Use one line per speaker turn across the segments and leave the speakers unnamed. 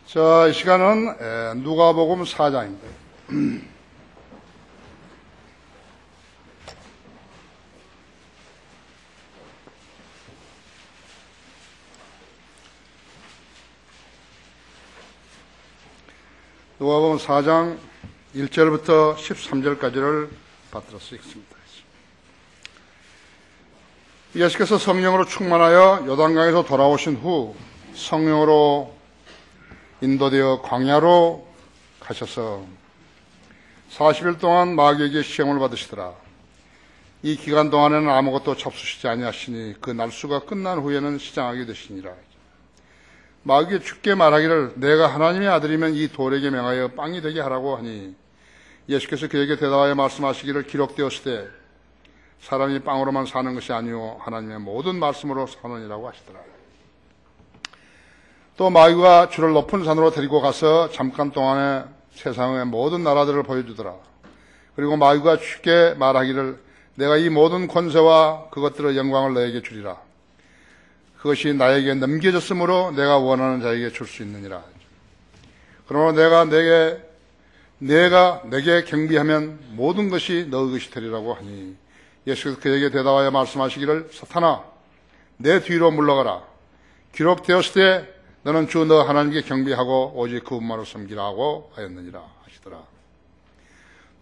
자, 이 시간은 누가복음 4장입니다. 누가복음 4장 1절부터 13절까지를 받들어 쓰겠습니다. 예수께서 성령으로 충만하여 요단강에서 돌아오신 후 성령으로 인도되어 광야로 가셔서 40일 동안 마귀에게 시험을 받으시더라. 이 기간 동안에는 아무것도 잡수시지 아니하시니 그 날수가 끝난 후에는 시장하게 되시니라. 마귀가 주께 말하기를 내가 하나님의 아들이면 이 돌에게 명하여 빵이 되게 하라고 하니 예수께서 그에게 대답하여 말씀하시기를 기록되었으되 사람이 빵으로만 사는 것이 아니오 하나님의 모든 말씀으로 사느니라고 하시더라. 또 마귀가 주를 높은 산으로 데리고 가서 잠깐 동안에 세상의 모든 나라들을 보여주더라. 그리고 마귀가 주께 말하기를 내가 이 모든 권세와 그것들의 영광을 너에게 주리라. 그것이 나에게 넘겨졌으므로 내가 원하는 자에게 줄 수 있느니라. 그러나 내가 내게 경비하면 모든 것이 너의 것이 되리라고 하니 예수께서 그에게 대답하여 말씀하시기를 사탄아 내 뒤로 물러가라. 기록되었을 때 너는 주 너 하나님께 경비하고 오직 그분만을 섬기라고 하였느니라 하시더라.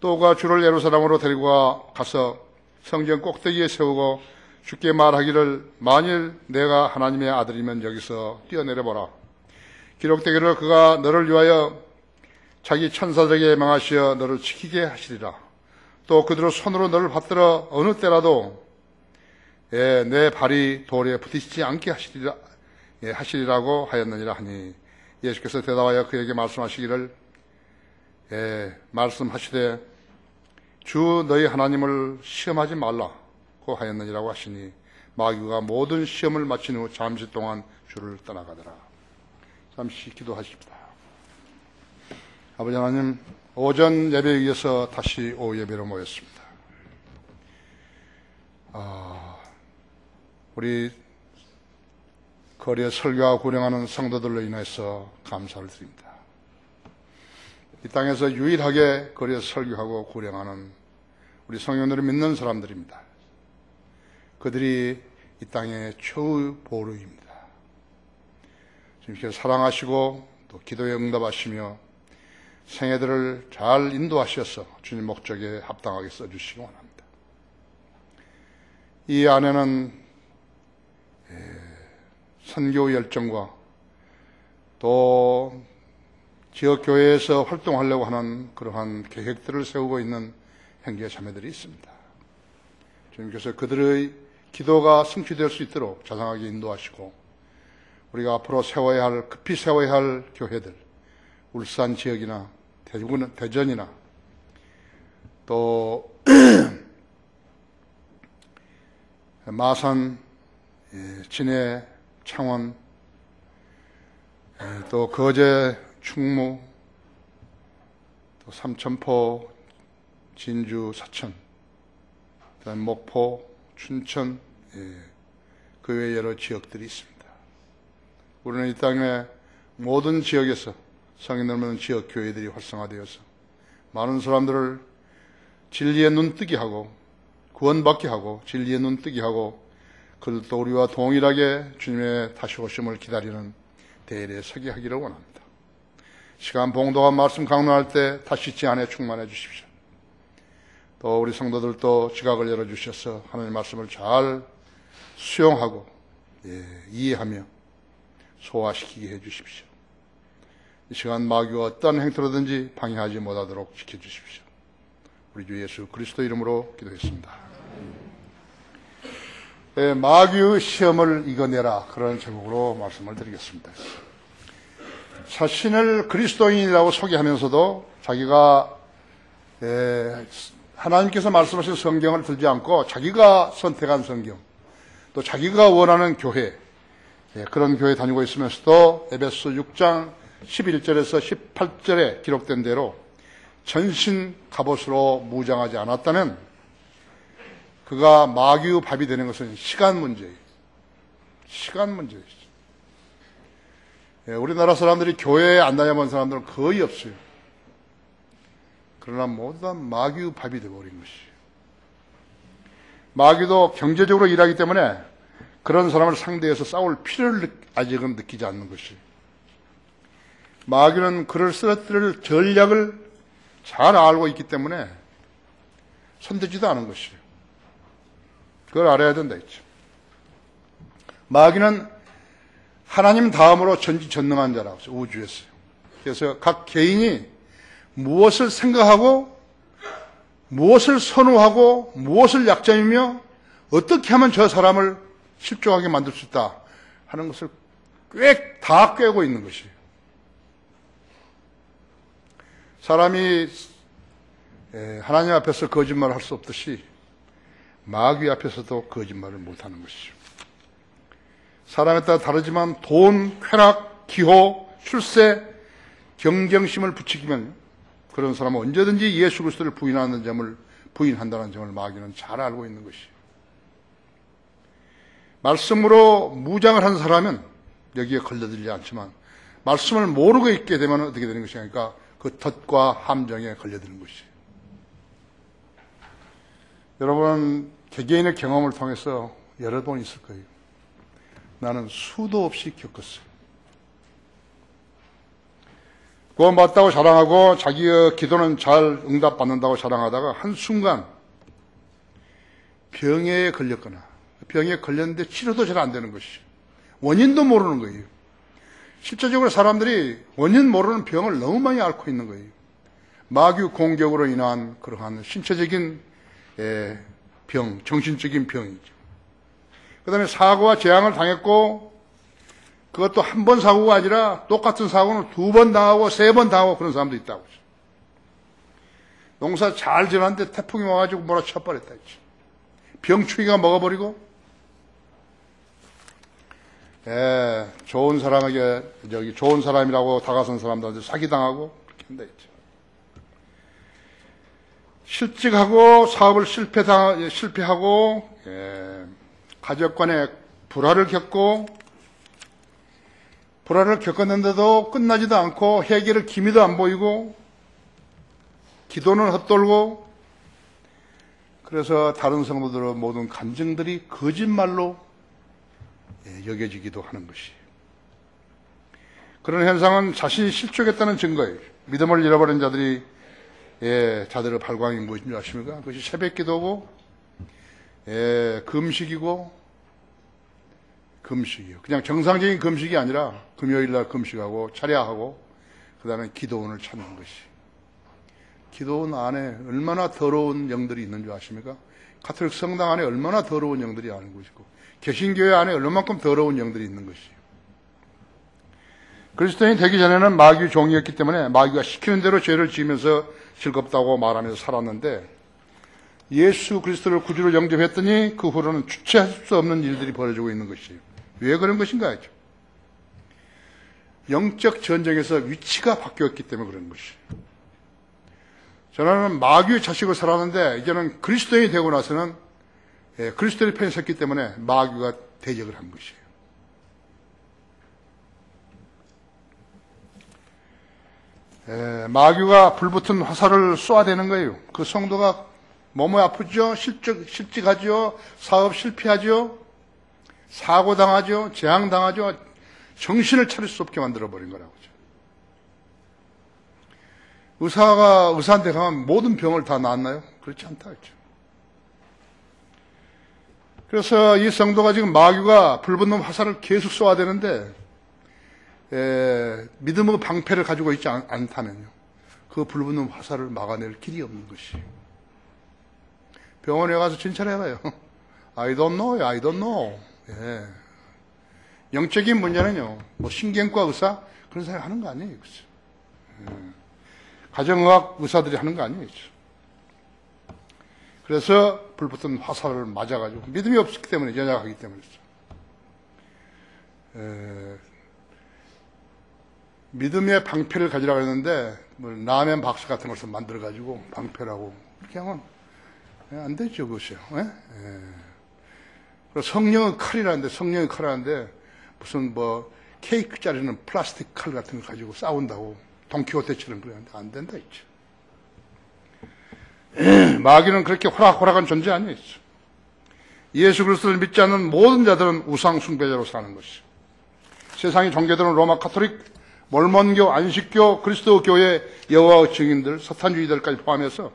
또 그가 주를 예루살렘으로 데리고 가서 성전 꼭대기에 세우고 주께 말하기를 만일 내가 하나님의 아들이면 여기서 뛰어내려보라. 기록되기를 그가 너를 위하여 자기 천사들에게 명하시어 너를 지키게 하시리라. 또 그들의 손으로 너를 받들어 어느 때라도 내 발이 돌에 부딪히지 않게 하시리라고 하였느니라 하니 예수께서 대답하여 그에게 말씀하시기를 말씀하시되 주 너희 하나님을 시험하지 말라고 하였느니라고 하시니 마귀가 모든 시험을 마친 후 잠시 동안 주를 떠나가더라. 잠시 기도하십시다. 아버지 하나님, 오전 예배에 이어서 다시 오후 예배로 모였습니다. 우리 거리에 설교하고 구령하는 성도들로 인해서 감사를 드립니다. 이 땅에서 유일하게 거리에 설교하고 구령하는 우리 성령들을 믿는 사람들입니다. 그들이 이 땅의 최후 보루입니다. 주님께서 사랑하시고 또 기도에 응답하시며 생애들을 잘 인도하셔서 주님 목적에 합당하게 써주시기 원합니다. 이 안에는 선교 열정과 또 지역교회에서 활동하려고 하는 그러한 계획들을 세우고 있는 형제 자매들이 있습니다. 주님께서 그들의 기도가 성취될 수 있도록 자상하게 인도하시고 우리가 앞으로 급히 세워야 할 교회들, 울산 지역이나 대전이나 또 마산, 진해, 창원, 또 거제, 충무, 또 삼천포, 진주, 사천, 그다음 목포, 춘천, 그 외 여러 지역들이 있습니다. 우리는 이 땅의 모든 지역에서 성인 넘는 지역 교회들이 활성화되어서 많은 사람들을 진리의 눈뜨게 하고 구원받게 하고 진리의 눈뜨게 하고 그들도 우리와 동일하게 주님의 다시 오심을 기다리는 대열에 서게 하기를 원합니다. 시간 봉독한 말씀 강론할 때 다시 지 안에 충만해 주십시오. 또 우리 성도들도 지각을 열어주셔서 하나님의 말씀을 잘 수용하고 이해하며 소화시키게 해주십시오. 이 시간 마귀가 어떤 행태로든지 방해하지 못하도록 지켜주십시오. 우리 주 예수 그리스도 이름으로 기도했습니다. 마귀의 시험을 이겨내라, 그런 제목으로 말씀을 드리겠습니다. 자신을 그리스도인이라고 소개하면서도 자기가 하나님께서 말씀하신 성경을 들지 않고 자기가 선택한 성경, 또 자기가 원하는 교회, 그런 교회 다니고 있으면서도 에베소 6장 11절에서 18절에 기록된 대로 전신 갑옷으로 무장하지 않았다면 그가 마귀의 밥이 되는 것은 시간 문제예요. 시간 문제이죠. 우리나라 사람들이 교회에 안 다녀본 사람들은 거의 없어요. 그러나 모두 다 마귀의 밥이 되어버린 것이에요. 마귀도 경제적으로 일하기 때문에 그런 사람을 상대해서 싸울 필요를 아직은 느끼지 않는 것이에요. 마귀는 그를 쓰러뜨릴 전략을 잘 알고 있기 때문에 손대지도 않은 것이에요. 그걸 알아야 된다 했죠. 마귀는 하나님 다음으로 전지전능한 자라고 했어요. 우주에서요. 그래서 각 개인이 무엇을 생각하고 무엇을 선호하고 무엇을 약점이며 어떻게 하면 저 사람을 실족하게 만들 수 있다 하는 것을 다 꿰고 있는 것이에요. 사람이 하나님 앞에서 거짓말을 할 수 없듯이 마귀 앞에서도 거짓말을 못하는 것이죠. 사람에 따라 다르지만 돈, 쾌락, 기호, 출세, 경쟁심을 부추기면 그런 사람은 언제든지 예수 그리스도를 부인한다는 점을 마귀는 잘 알고 있는 것이에요. 말씀으로 무장을 한 사람은 여기에 걸려들지 않지만 말씀을 모르고 있게 되면 어떻게 되는 것이냐, 그러니까 그 덫과 함정에 걸려드는 것이에요. 여러분, 개개인의 경험을 통해서 여러 번 있을 거예요. 나는 수도 없이 겪었어요. 구원받았다고 자랑하고 자기의 기도는 잘 응답받는다고 자랑하다가 한순간 병에 걸렸거나 병에 걸렸는데 치료도 잘 안 되는 것이죠. 원인도 모르는 거예요. 실제적으로 사람들이 원인 모르는 병을 너무 많이 앓고 있는 거예요. 마귀 공격으로 인한 그러한 신체적인 병, 정신적인 병이죠. 그 다음에 사고와 재앙을 당했고 그것도 한 번 사고가 아니라 똑같은 사고는 2번 당하고 3번 당하고 그런 사람도 있다고. 농사 잘 지났는데 태풍이 와가지고 몰아쳐버렸다 했죠. 병충이가 먹어버리고 좋은 사람에게 좋은 사람이라고 다가선 사람들한테 사기당하고 그렇게 한다 했죠. 실직하고 사업을 실패하고 가족 간에 불화를 겪었는데도 끝나지도 않고 해결의 기미도 안 보이고 기도는 헛돌고 그래서 다른 성도들의 모든 감정들이 거짓말로 여겨지기도 하는 것이에요. 그런 현상은 자신이 실족했다는 증거예요. 믿음을 잃어버린 자들의 발광이 무엇인지 아십니까? 그것이 새벽기도고 금식이고 그냥 정상적인 금식이 아니라 금요일날 금식하고 차례하고 그 다음에 기도원을 찾는 것이. 기도원 안에 얼마나 더러운 영들이 있는 줄 아십니까? 가톨릭 성당 안에 얼마나 더러운 영들이 있는 것이고 개신교회 안에 얼마만큼 더러운 영들이 있는 것이에요. 그리스도인이 되기 전에는 마귀 종이었기 때문에 마귀가 시키는 대로 죄를 지으면서 즐겁다고 말하면서 살았는데 예수 그리스도를 구주로 영접했더니 그 후로는 주체할 수 없는 일들이 벌어지고 있는 것이에요. 왜 그런 것인가 하죠. 영적 전쟁에서 위치가 바뀌었기 때문에 그런 것이에요. 저는 마귀의 자식으로 살았는데 이제는 그리스도인이 되고 나서는 그리스도의 편에 섰기 때문에 마귀가 대적을 한 것이에요. 마귀가 불붙은 화살을 쏘아대는 거예요. 그 성도가 몸이 아프죠? 실직하죠? 사업 실패하죠? 사고당하죠? 재앙당하죠? 정신을 차릴 수 없게 만들어버린 거라고. 의사한테 가면 모든 병을 다 낫나요? 그렇지 않다 했죠. 그래서 이 성도가 지금 마귀가 불붙는 화살을 계속 쏘아대는데 믿음의 방패를 가지고 있지 않다면요, 그 불붙는 화살을 막아낼 길이 없는 것이에요. 병원에 가서 진찰해봐요. I don't know. 영적인 문제는요, 뭐 신경과 의사 그런 사람이 하는 거 아니에요. 가정의학 의사들이 하는 거 아니에요. 그래서 불붙은 화살을 맞아가지고 믿음이 없기 때문에, 연약하기 때문에 믿음의 방패를 가지라고 했는데 뭐 라면 박스 같은 것을 만들어가지고 방패라고 그렇게 하면 안 되죠. 그것이요. 성령의 칼이라는데 무슨 뭐 케이크 자르는 플라스틱 칼 같은 거 가지고 싸운다고 돈키호테처럼 그러는데 안 된다 했죠. 마귀는 그렇게 호락호락한 존재 아니었죠. 예수 그리스도를 믿지 않는 모든 자들은 우상 숭배자로 사는 것이죠. 세상의 종교들은 로마 카톨릭, 몰몬교, 안식교, 그리스도 교회, 여호와의 증인들, 사탄주의들까지 포함해서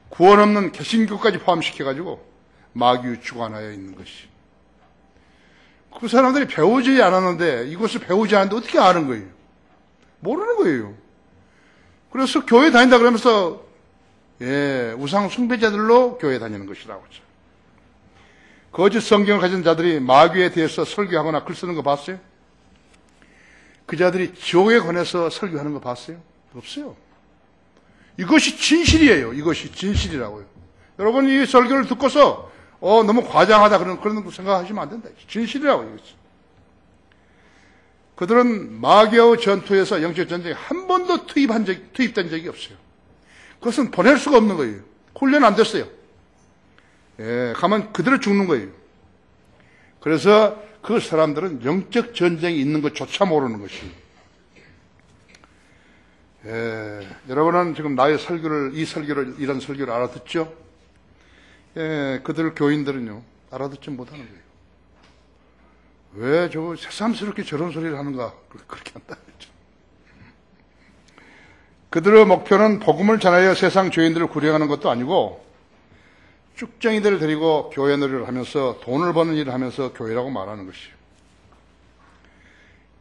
구원 없는 개신교까지 포함시켜가지고 마귀의 주관하여 있는 것이. 그 사람들이 배우지 않았는데, 이것을 배우지 않았는데 어떻게 아는 거예요? 모르는 거예요. 그래서 교회 다닌다 그러면서 우상 숭배자들로 교회 다니는 것이라고 하죠. 거짓 성경을 가진 자들이 마귀에 대해서 설교하거나 글 쓰는 거 봤어요? 그 자들이 지옥에 관해서 설교하는 거 봤어요? 없어요. 이것이 진실이에요. 이것이 진실이라고요. 여러분 이 설교를 듣고서 너무 과장하다 그런 거 생각하시면 안 된다. 진실이라고 이거지. 그들은 마귀와의 전투에서 영적 전쟁에 한 번도 투입된 적이 없어요. 그것은 보낼 수가 없는 거예요. 훈련 안 됐어요. 가면 그대로 죽는 거예요. 그래서 그 사람들은 영적 전쟁이 있는 것조차 모르는 것이에요. 여러분은 지금 나의 이런 설교를 알아듣죠? 그들 교인들은요, 알아듣지 못하는 거예요. 왜 저 새삼스럽게 저런 소리를 하는가? 그렇게 한다. 그들의 목표는 복음을 전하여 세상 죄인들을 구령하는 것도 아니고, 쭉쟁이들을 데리고 교회 놀이를 하면서 돈을 버는 일을 하면서 교회라고 말하는 것이에요.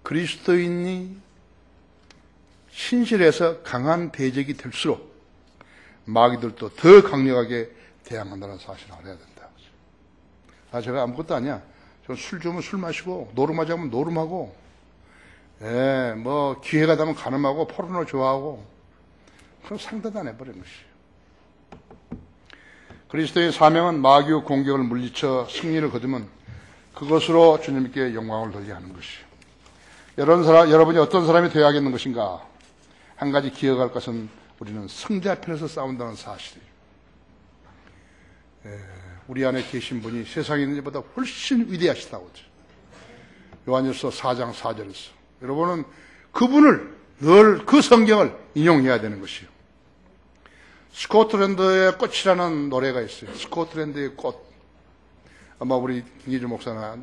그리스도인이 신실해서 강한 대적이 될수록 마귀들도 더 강력하게 대항한다는 사실을 알아야 된다. 제가 아무것도 아니야. 저 술 주면 술 마시고, 노름하자면 노름하고, 기회가 되면 가늠하고, 포르노 좋아하고, 그럼 상대도 안 해버리는 것이에요. 그리스도의 사명은 마귀의 공격을 물리쳐 승리를 거두면 그것으로 주님께 영광을 돌리게 하는 것이에요. 여러분이 어떤 사람이 되어야 하겠는 것인가? 한 가지 기억할 것은 우리는 성자편에서 싸운다는 사실이에요. 우리 안에 계신 분이 세상에 있는 것보다 훨씬 위대하시다고 하죠. 요한일서 4장 4절에서. 여러분은 그분을 늘 그 성경을 인용해야 되는 것이에요. 스코틀랜드의 꽃이라는 노래가 있어요. 스코틀랜드의 꽃. 아마 우리 김기주 목사나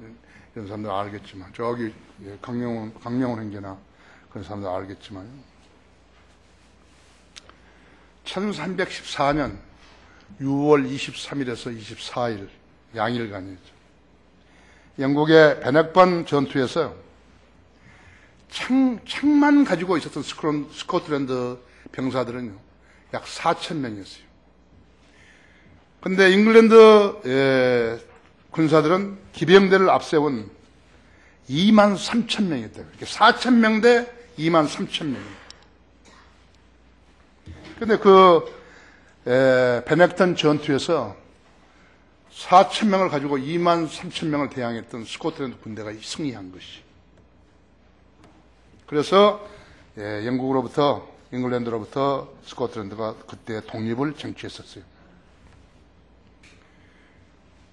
이런 사람들 알겠지만, 저기 강명훈 행제나 그런 사람들 알겠지만, 1314년 6월 23일에서 24일 양일간이죠. 영국의 베넥번 전투에서 창만 가지고 있었던 스코틀랜드 병사들은요, 약 4,000명이었어요. 근데 잉글랜드 군사들은 기병대를 앞세운 23,000명이었대요. 이렇게 4,000명 대 23,000명. 근데 베넥턴 전투에서 4,000명을 가지고 23,000명을 대항했던 스코틀랜드 군대가 승리한 것이. 그래서 잉글랜드로부터 스코틀랜드가 그때 독립을 쟁취했었어요.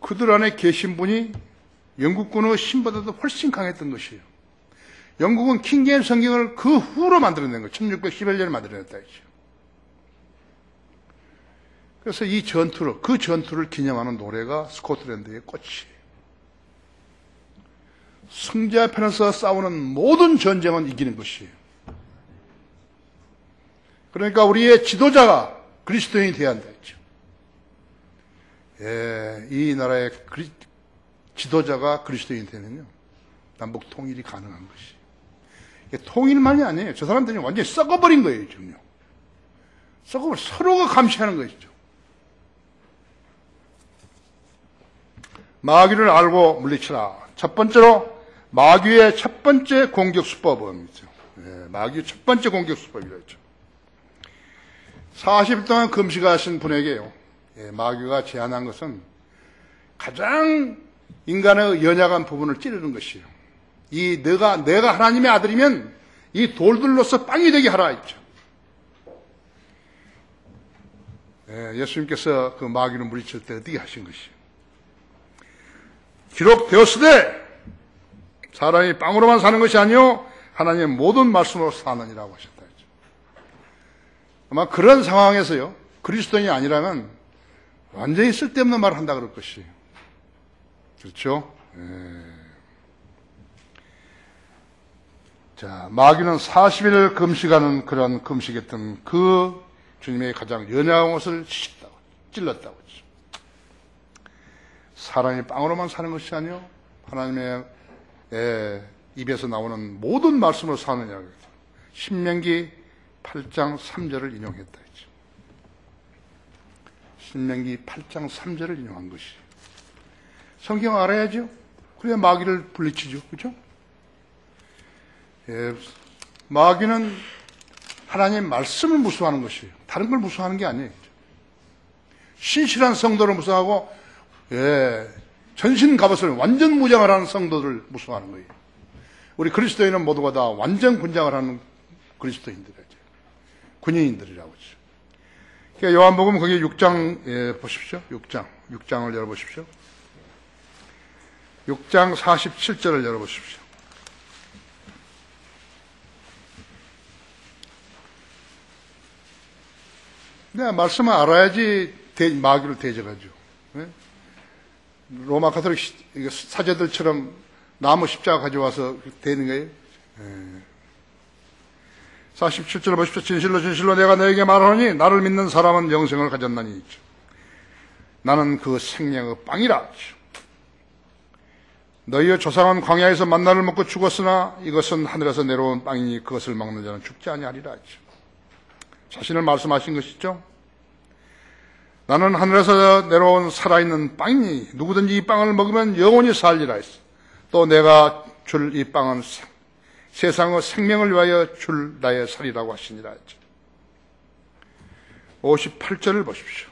그들 안에 계신 분이 영국군의 신보다도 훨씬 강했던 것이에요. 영국은 킹제임스 성경을 그 후로 만들어낸 거예요. 1611년에 만들어냈다 했죠. 그래서 그 전투를 기념하는 노래가 스코틀랜드의 꽃이에요. 승자편에서 싸우는 모든 전쟁은 이기는 것이에요. 그러니까 우리의 지도자가 그리스도인이 되어야 한다 했죠. 이 나라의 지도자가 그리스도인이 되면요, 남북 통일이 가능한 것이. 이게 통일만이 아니에요. 저 사람들이 완전히 썩어버린 거예요, 지금요. 서로가 감시하는 것이죠. 마귀를 알고 물리치라. 첫 번째로 마귀의 첫 번째 공격 수법이죠. 마귀의 첫 번째 공격 수법이라 했죠. 40일 동안 금식하신 분에게요, 마귀가 제안한 것은 가장 인간의 연약한 부분을 찌르는 것이에요. 내가 하나님의 아들이면 이 돌들로서 빵이 되게 하라 했죠. 예수님께서 그 마귀를 물리칠 때 어떻게 하신 것이에요? 기록되었으되 사람이 빵으로만 사는 것이 아니요 하나님의 모든 말씀으로 사느니라고 하셨다. 아마 그런 상황에서요, 그리스도인이 아니라면 완전히 쓸데없는 말을 한다 그럴 것이에요. 그렇죠? 자, 마귀는 40일 금식하는 그런 금식했던 그 주님의 가장 연약한 것을 찔렀다고 했죠. 사람이 빵으로만 사는 것이 아니요 하나님의 입에서 나오는 모든 말씀으로 사느냐고 했죠. 신명기 8장 3절을 인용했다 했죠. 신명기 8장 3절을 인용한 것이. 성경 알아야죠. 그래야 마귀를 물리치죠. 그렇죠? 마귀는 하나님의 말씀을 무서워하는 것이에요. 다른 걸 무서워하는 게 아니에요. 신실한 성도를 무서워하고 전신 갑옷을 완전 무장을 하는 성도를 무서워하는 거예요. 우리 그리스도인은 모두가 다 완전 군장을 하는 그리스도인들이죠. 군인들이라고 하죠. 그러니까 요한복음 거기 6장 보십시오. 6장을 열어보십시오. 6장 47절을 열어보십시오. 네, 말씀을 알아야지 마귀를 대적하죠. 네? 로마 가톨릭 사제들처럼 나무 십자가 가져와서 되는 거예요. 47절 보십시오. 진실로 내가 너에게 말하노니 나를 믿는 사람은 영생을 가졌나니 나는 그 생명의 빵이라. 너희의 조상은 광야에서 만나를 먹고 죽었으나 이것은 하늘에서 내려온 빵이니 그것을 먹는 자는 죽지 아니하리라. 자신을 말씀하신 것이죠. 나는 하늘에서 내려온 살아있는 빵이니 누구든지 이 빵을 먹으면 영원히 살리라 했어. 또 내가 줄 이 빵은 세상의 생명을 위하여 줄 나의 살이라고 하시니라 했죠. 58절을 보십시오.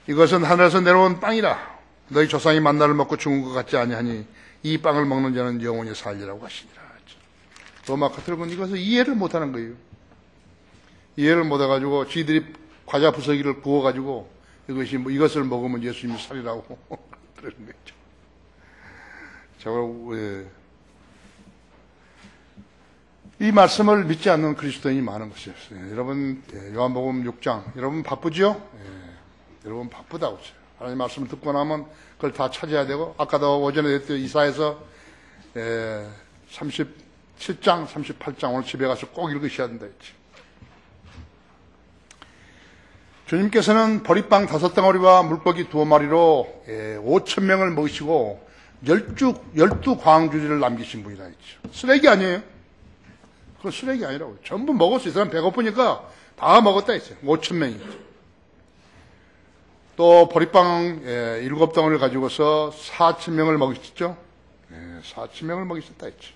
이것은 하늘에서 내려온 빵이라. 너희 조상이 만나를 먹고 죽은 것 같지 아니하니 이 빵을 먹는 자는 영원히 살리라고 하시니라 했죠. 로마 가톨릭은 이것을 이해를 못하는 거예요. 이해를 못해가지고 지들이 과자 부서기를 구워가지고 이것을 먹으면 예수님이 살이라고 그러는 거죠. 이 말씀을 믿지 않는 그리스도인이 많은 것이었어요. 여러분, 요한복음 6장, 여러분 바쁘죠? 여러분 바쁘다고 했어요. 하나님 말씀을 듣고 나면 그걸 다 찾아야 되고, 아까도 오전에 했던 이사에서 37장, 38장 오늘 집에 가서 꼭 읽으셔야 된다 했지. 주님께서는 보리빵 5덩어리와 물고기 2마리로 5,000명을 먹이시고 12광주리를 남기신 분이라 했죠. 쓰레기 아니에요? 그건 쓰레기 아니라고. 전부 먹었어요. 이 사람 배고프니까 다 먹었다 했어요. 5,000명이. 또 보리빵 7덩어리를 가지고서 4,000명을 먹이셨죠. 4,000명을 먹이셨다 했죠.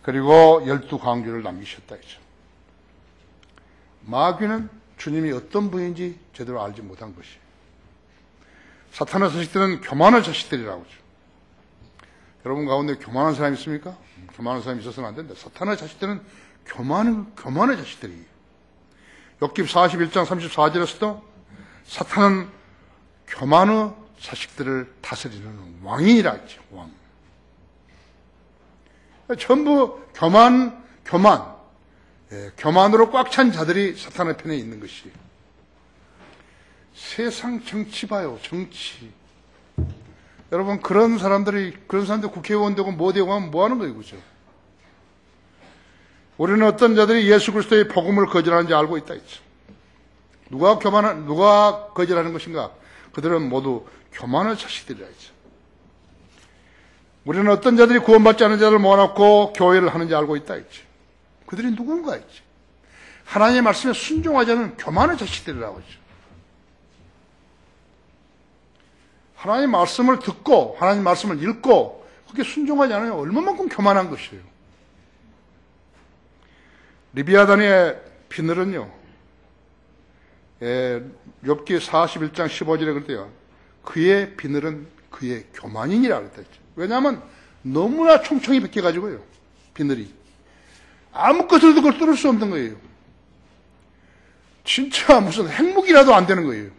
그리고 12광주리를 남기셨다 했죠. 마귀는 주님이 어떤 분인지 제대로 알지 못한 것이에요. 사탄의 자식들은 교만한 자식들이라고 하죠. 여러분 가운데 교만한 사람 있습니까? 교만한 사람이 있어서는 안 된다. 사탄의 자식들은 교만의 자식들이에요. 욥기 41장 34절에서도 사탄은 교만의 자식들을 다스리는 왕이라 했죠. 왕. 전부 교만으로 꽉 찬 자들이 사탄의 편에 있는 것이에요. 세상 정치 봐요, 정치. 여러분, 그런 사람들 국회의원 되고 뭐 되고 하면 뭐 하는 거예요, 그죠? 우리는 어떤 자들이 예수 그리스도의 복음을 거절하는지 알고 있다 했죠. 누가 거절하는 것인가? 그들은 모두 교만의 자식들이라 했죠. 우리는 어떤 자들이 구원받지 않은 자를 모아놓고 교회를 하는지 알고 있다 했죠. 그들이 누군가 했지. 하나님의 말씀에 순종하지 않은 교만의 자식들이라고 했죠. 하나님의 말씀을 듣고 하나님의 말씀을 읽고 그렇게 순종하지 않으면 얼마만큼 교만한 것이에요. 리비아단의 비늘은요, 욥기 41장 15절에 그랬대요. 그의 비늘은 그의 교만이니라 그랬죠. 왜냐하면 너무나 총총히 벗겨가지고요, 비늘이. 아무 것으로도 그걸 뚫을 수 없는 거예요. 진짜 무슨 핵무기라도 안 되는 거예요.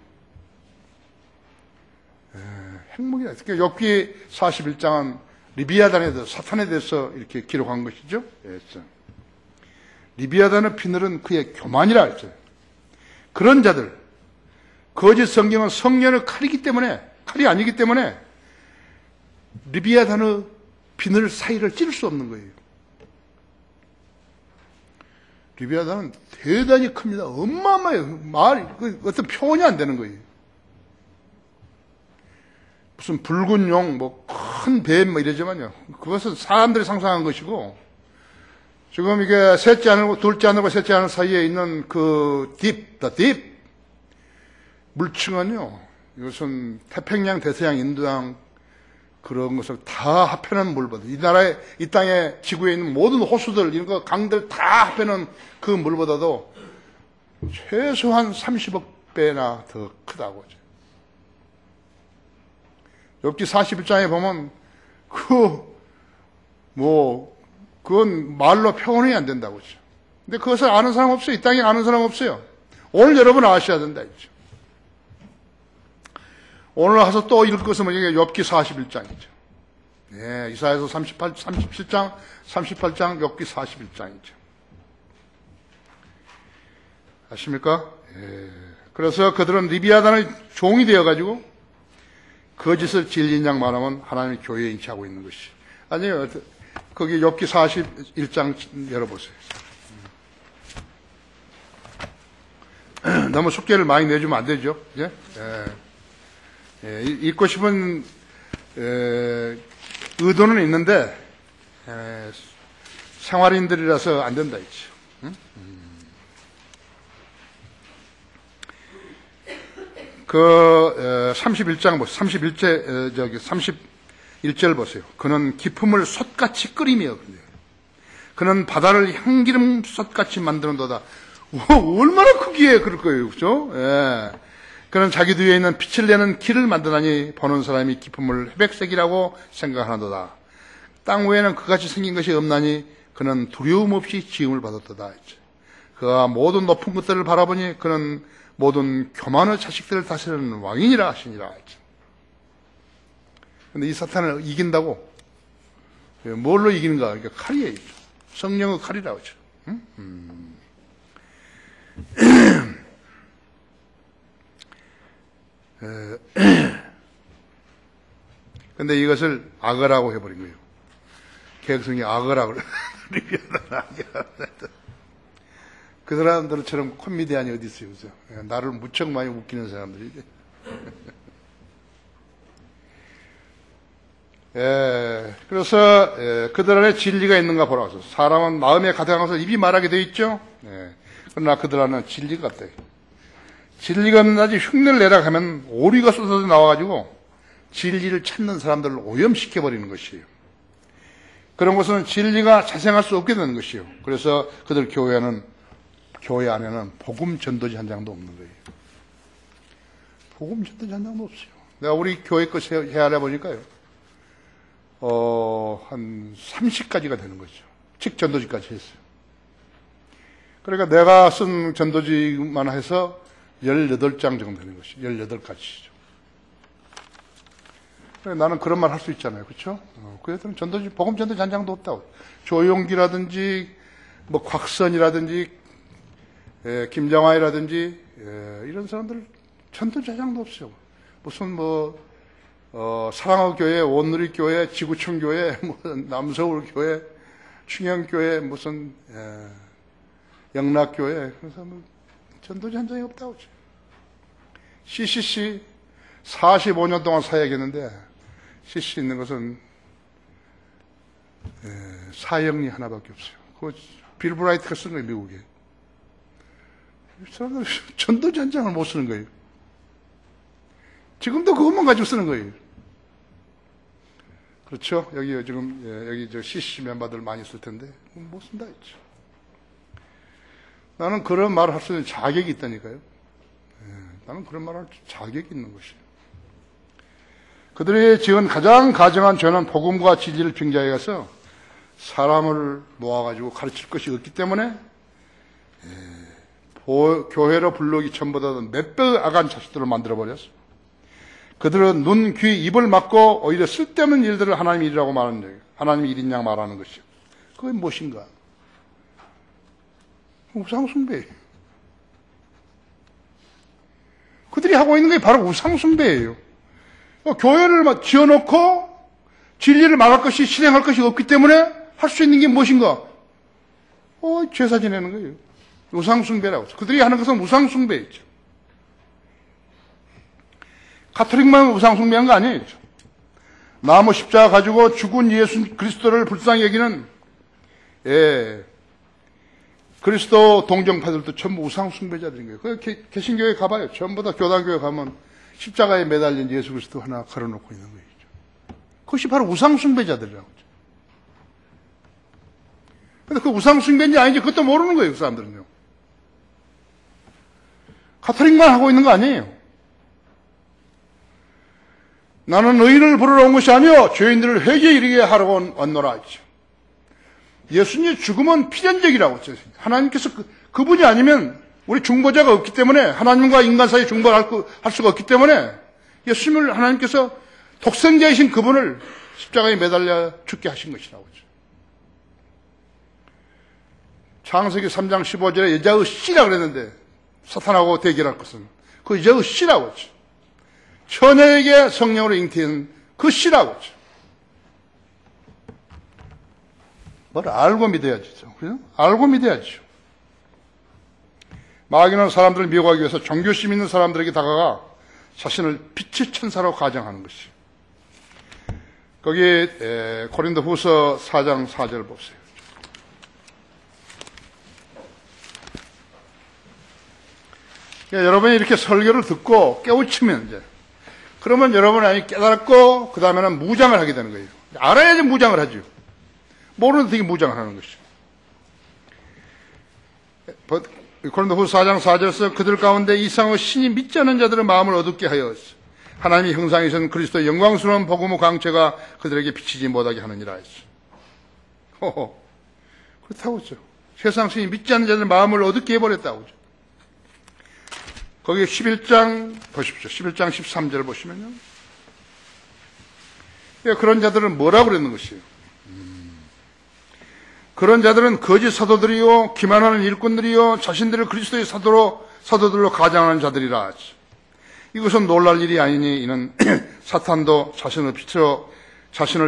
핵무기다. 그러니까 욥기 41장은 리비아단에 대해서, 사탄에 대해서 이렇게 기록한 것이죠. 그래서 리비아단의 비늘은 그의 교만이라 했어요. 그런 자들, 거짓 성경은 성령의 칼이기 때문에, 칼이 아니기 때문에 리비아단의 비늘 사이를 찌를 수 없는 거예요. 리비아단은 대단히 큽니다. 어마어마해요. 어떤 표현이 안 되는 거예요. 무슨 붉은 용, 큰 뱀, 이러지만요. 그것은 사람들이 상상한 것이고, 지금 이게 셋째 하늘과 둘째 하늘과 셋째 하늘 사이에 있는 the 물층은요, 이것은 태평양, 대서양, 인도양, 그런 것을 다 합해놓은 물보다, 이 땅에, 지구에 있는 모든 호수들, 이런 거, 강들 다 합해놓은 그 물보다도 최소한 30억 배나 더 크다고. 욥기 41장에 보면, 그건 말로 표현이 안 된다고 하죠. 근데 그것을 아는 사람 없어요. 이 땅에 아는 사람 없어요. 오늘 여러분 아셔야 된다, 이죠. 오늘 와서 또 읽을 것은 뭐냐, 욥기 41장이죠. 예, 이사야서 37장, 38장, 욥기 41장이죠. 아십니까? 예. 그래서 그들은 리비아단의 종이 되어가지고 거짓을 진리인 양 말하면 하나님의 교회에 인치하고 있는 것이. 아니요, 거기 욥기 41장 열어보세요. 너무 숙제를 많이 내주면 안 되죠. 예? 예, 읽고 싶은 의도는 있는데 생활인들이라서 안 된다 했죠. 응? 그 31장 보세요. 31절 보세요. 그는 기품을 솥같이 끓이며 그는 바다를 향기름 솥같이 만드는도다. 얼마나 크기에 그럴 거예요, 그렇죠? 예. 그는 자기 뒤에 있는 빛을 내는 길을 만드나니 보는 사람이 기품을 회백색이라고 생각하는도다. 땅 외에는 그같이 생긴 것이 없나니 그는 두려움 없이 지음을 받았도다. 그가 모든 높은 것들을 바라보니 그는 모든 교만의 자식들을 다스리는 왕이니라 하시니라. 근데 이 사탄을 이긴다고? 뭘로 이기는가? 그러니까 칼이에요. 성령의 칼이라고 하죠. 근데 이것을 악어라고 해버린 거예요. 개혁성이 악어라고 그 사람들처럼 코미디언이 어디 있어요, 그죠? 나를 무척 많이 웃기는 사람들이. 그래서 그들 안에 진리가 있는가 보라고. 사람은 마음에 가득한 것을 입이 말하게 돼 있죠. 그러나 그들 안에는 진리가 없다. 진리가 없는 아주 흉내를 내라 하면 오리가 쏟아져 나와가지고 진리를 찾는 사람들을 오염시켜버리는 것이에요. 그런 것은 진리가 자생할 수 없게 되는 것이에요. 그래서 그들 교회 안에는 복음 전도지 한 장도 없는 거예요. 복음 전도지 한 장도 없어요. 내가 우리 교회 것 헤아려 보니까요. 한 30가지가 되는 거죠. 즉 전도지까지 했어요. 그러니까 내가 쓴 전도지만 해서 18장 정도 되는 것이죠. 18가지죠. 나는 그런 말 할 수 있잖아요. 그렇죠? 그애들은 전도지, 복음 전도지 한 장도 없다고. 조용기라든지, 곽선이라든지, 김정아이라든지, 이런 사람들 전도지 한 장도 없어요. 무슨 사랑의 교회, 온누리 교회, 지구촌 교회, 남서울 교회, 충영교회, 무슨, 영락교회. 그래서 전도지 한 장이 없다고. CCC 45년 동안 사역했는데 CCC 있는 것은 사형리 하나밖에 없어요. 그거 빌 브라이트가 쓴 거예요, 미국에. 사람들 전도지 한 장을 못 쓰는 거예요. 지금도 그것만 가지고 쓰는 거예요. 그렇죠? 여기 지금 저 CCC 멤버들 많이 쓸 텐데 못 쓴다 했죠. 나는 그런 말을 할 수 있는 자격이 있다니까요. 나는 그런 말을 할 자격이 있는 것이에요. 그들이 지은 가장 가정한 죄는 복음과 진리를 빙자해 가서 사람을 모아가지고 가르칠 것이 없기 때문에 교회로 불러오기 전보다는 몇 배 악한 자식들을 만들어버렸어. 그들은 눈, 귀, 입을 막고 오히려 쓸데없는 일들을 하나님 일이라고 말하는 거예요. 하나님 일인 양 말하는 것이요. 그게 무엇인가? 우상숭배예요. 그들이 하고 있는 게 바로 우상숭배예요. 교회를 지어놓고 진리를 말할 것이, 실행할 것이 없기 때문에 할 수 있는 게 무엇인가? 제사 지내는 거예요. 우상숭배라고. 그들이 하는 것은 우상숭배였죠. 가톨릭만 우상숭배한 거 아니에요. 나무 십자가 가지고 죽은 예수 그리스도를 불쌍히 여기는 그리스도 동정파들도 전부 우상숭배자들인 거예요. 그 개신교회 가봐요. 전부 다 교단교회 가면 십자가에 매달린 예수 그리스도 하나 걸어놓고 있는 거예요. 그것이 바로 우상숭배자들이라고. 근데 그 우상숭배인지 아닌지 그것도 모르는 거예요, 그 사람들은요. 가톨릭만 하고 있는 거 아니에요. 나는 의인을 부르러 온 것이 아니요 죄인들을 회개에 이르게 하려고 왔노라 했죠. 예수님의 죽음은 필연적이라고 했죠. 하나님께서 그분이 아니면 우리 중보자가 없기 때문에 하나님과 인간 사이에 중보할 수가 없기 때문에 예수님을 하나님께서 독생자이신 그분을 십자가에 매달려 죽게 하신 것이라고 했죠. 창세기 3장 15절에 여자의 씨라 그랬는데 사탄하고 대결할 것은 그 여자의 씨라고 했죠. 처녀에게 성령으로 잉태한 그 씨라고 했죠. 뭘 알고 믿어야죠. 그죠? 알고 믿어야죠. 마귀는 사람들을 미혹하기 위해서 종교심 있는 사람들에게 다가가 자신을 빛의 천사로 가정하는 것이. 거기 고린도 후서 4장 4절 보세요. 여러분이 이렇게 설교를 듣고 깨우치면 이제 그러면 여러분이 깨달았고 그 다음에는 무장을 하게 되는 거예요. 알아야지 무장을 하죠. 모르는 되게 무장을 하는 것이죠. 고린도 후서 4장 4절에서 그들 가운데 이상의 신이 믿지 않는 자들의 마음을 어둡게 하였어. 하나님의 형상이신 그리스도의 영광스러운 복음의 광채가 그들에게 비치지 못하게 하느니라 했어. 그렇다고 했죠. 세상 신이 믿지 않는 자들의 마음을 어둡게 해버렸다고 했죠. 거기 11장 보십시오. 11장 13절 보시면요. 그런 자들은 뭐라고 그랬는 것이에요? 그런 자들은 거짓 사도들이요 기만하는 일꾼들이요 자신들을 그리스도의 사도들로 가장하는 자들이라. 이것은 놀랄 일이 아니니 이는 사탄도 자신을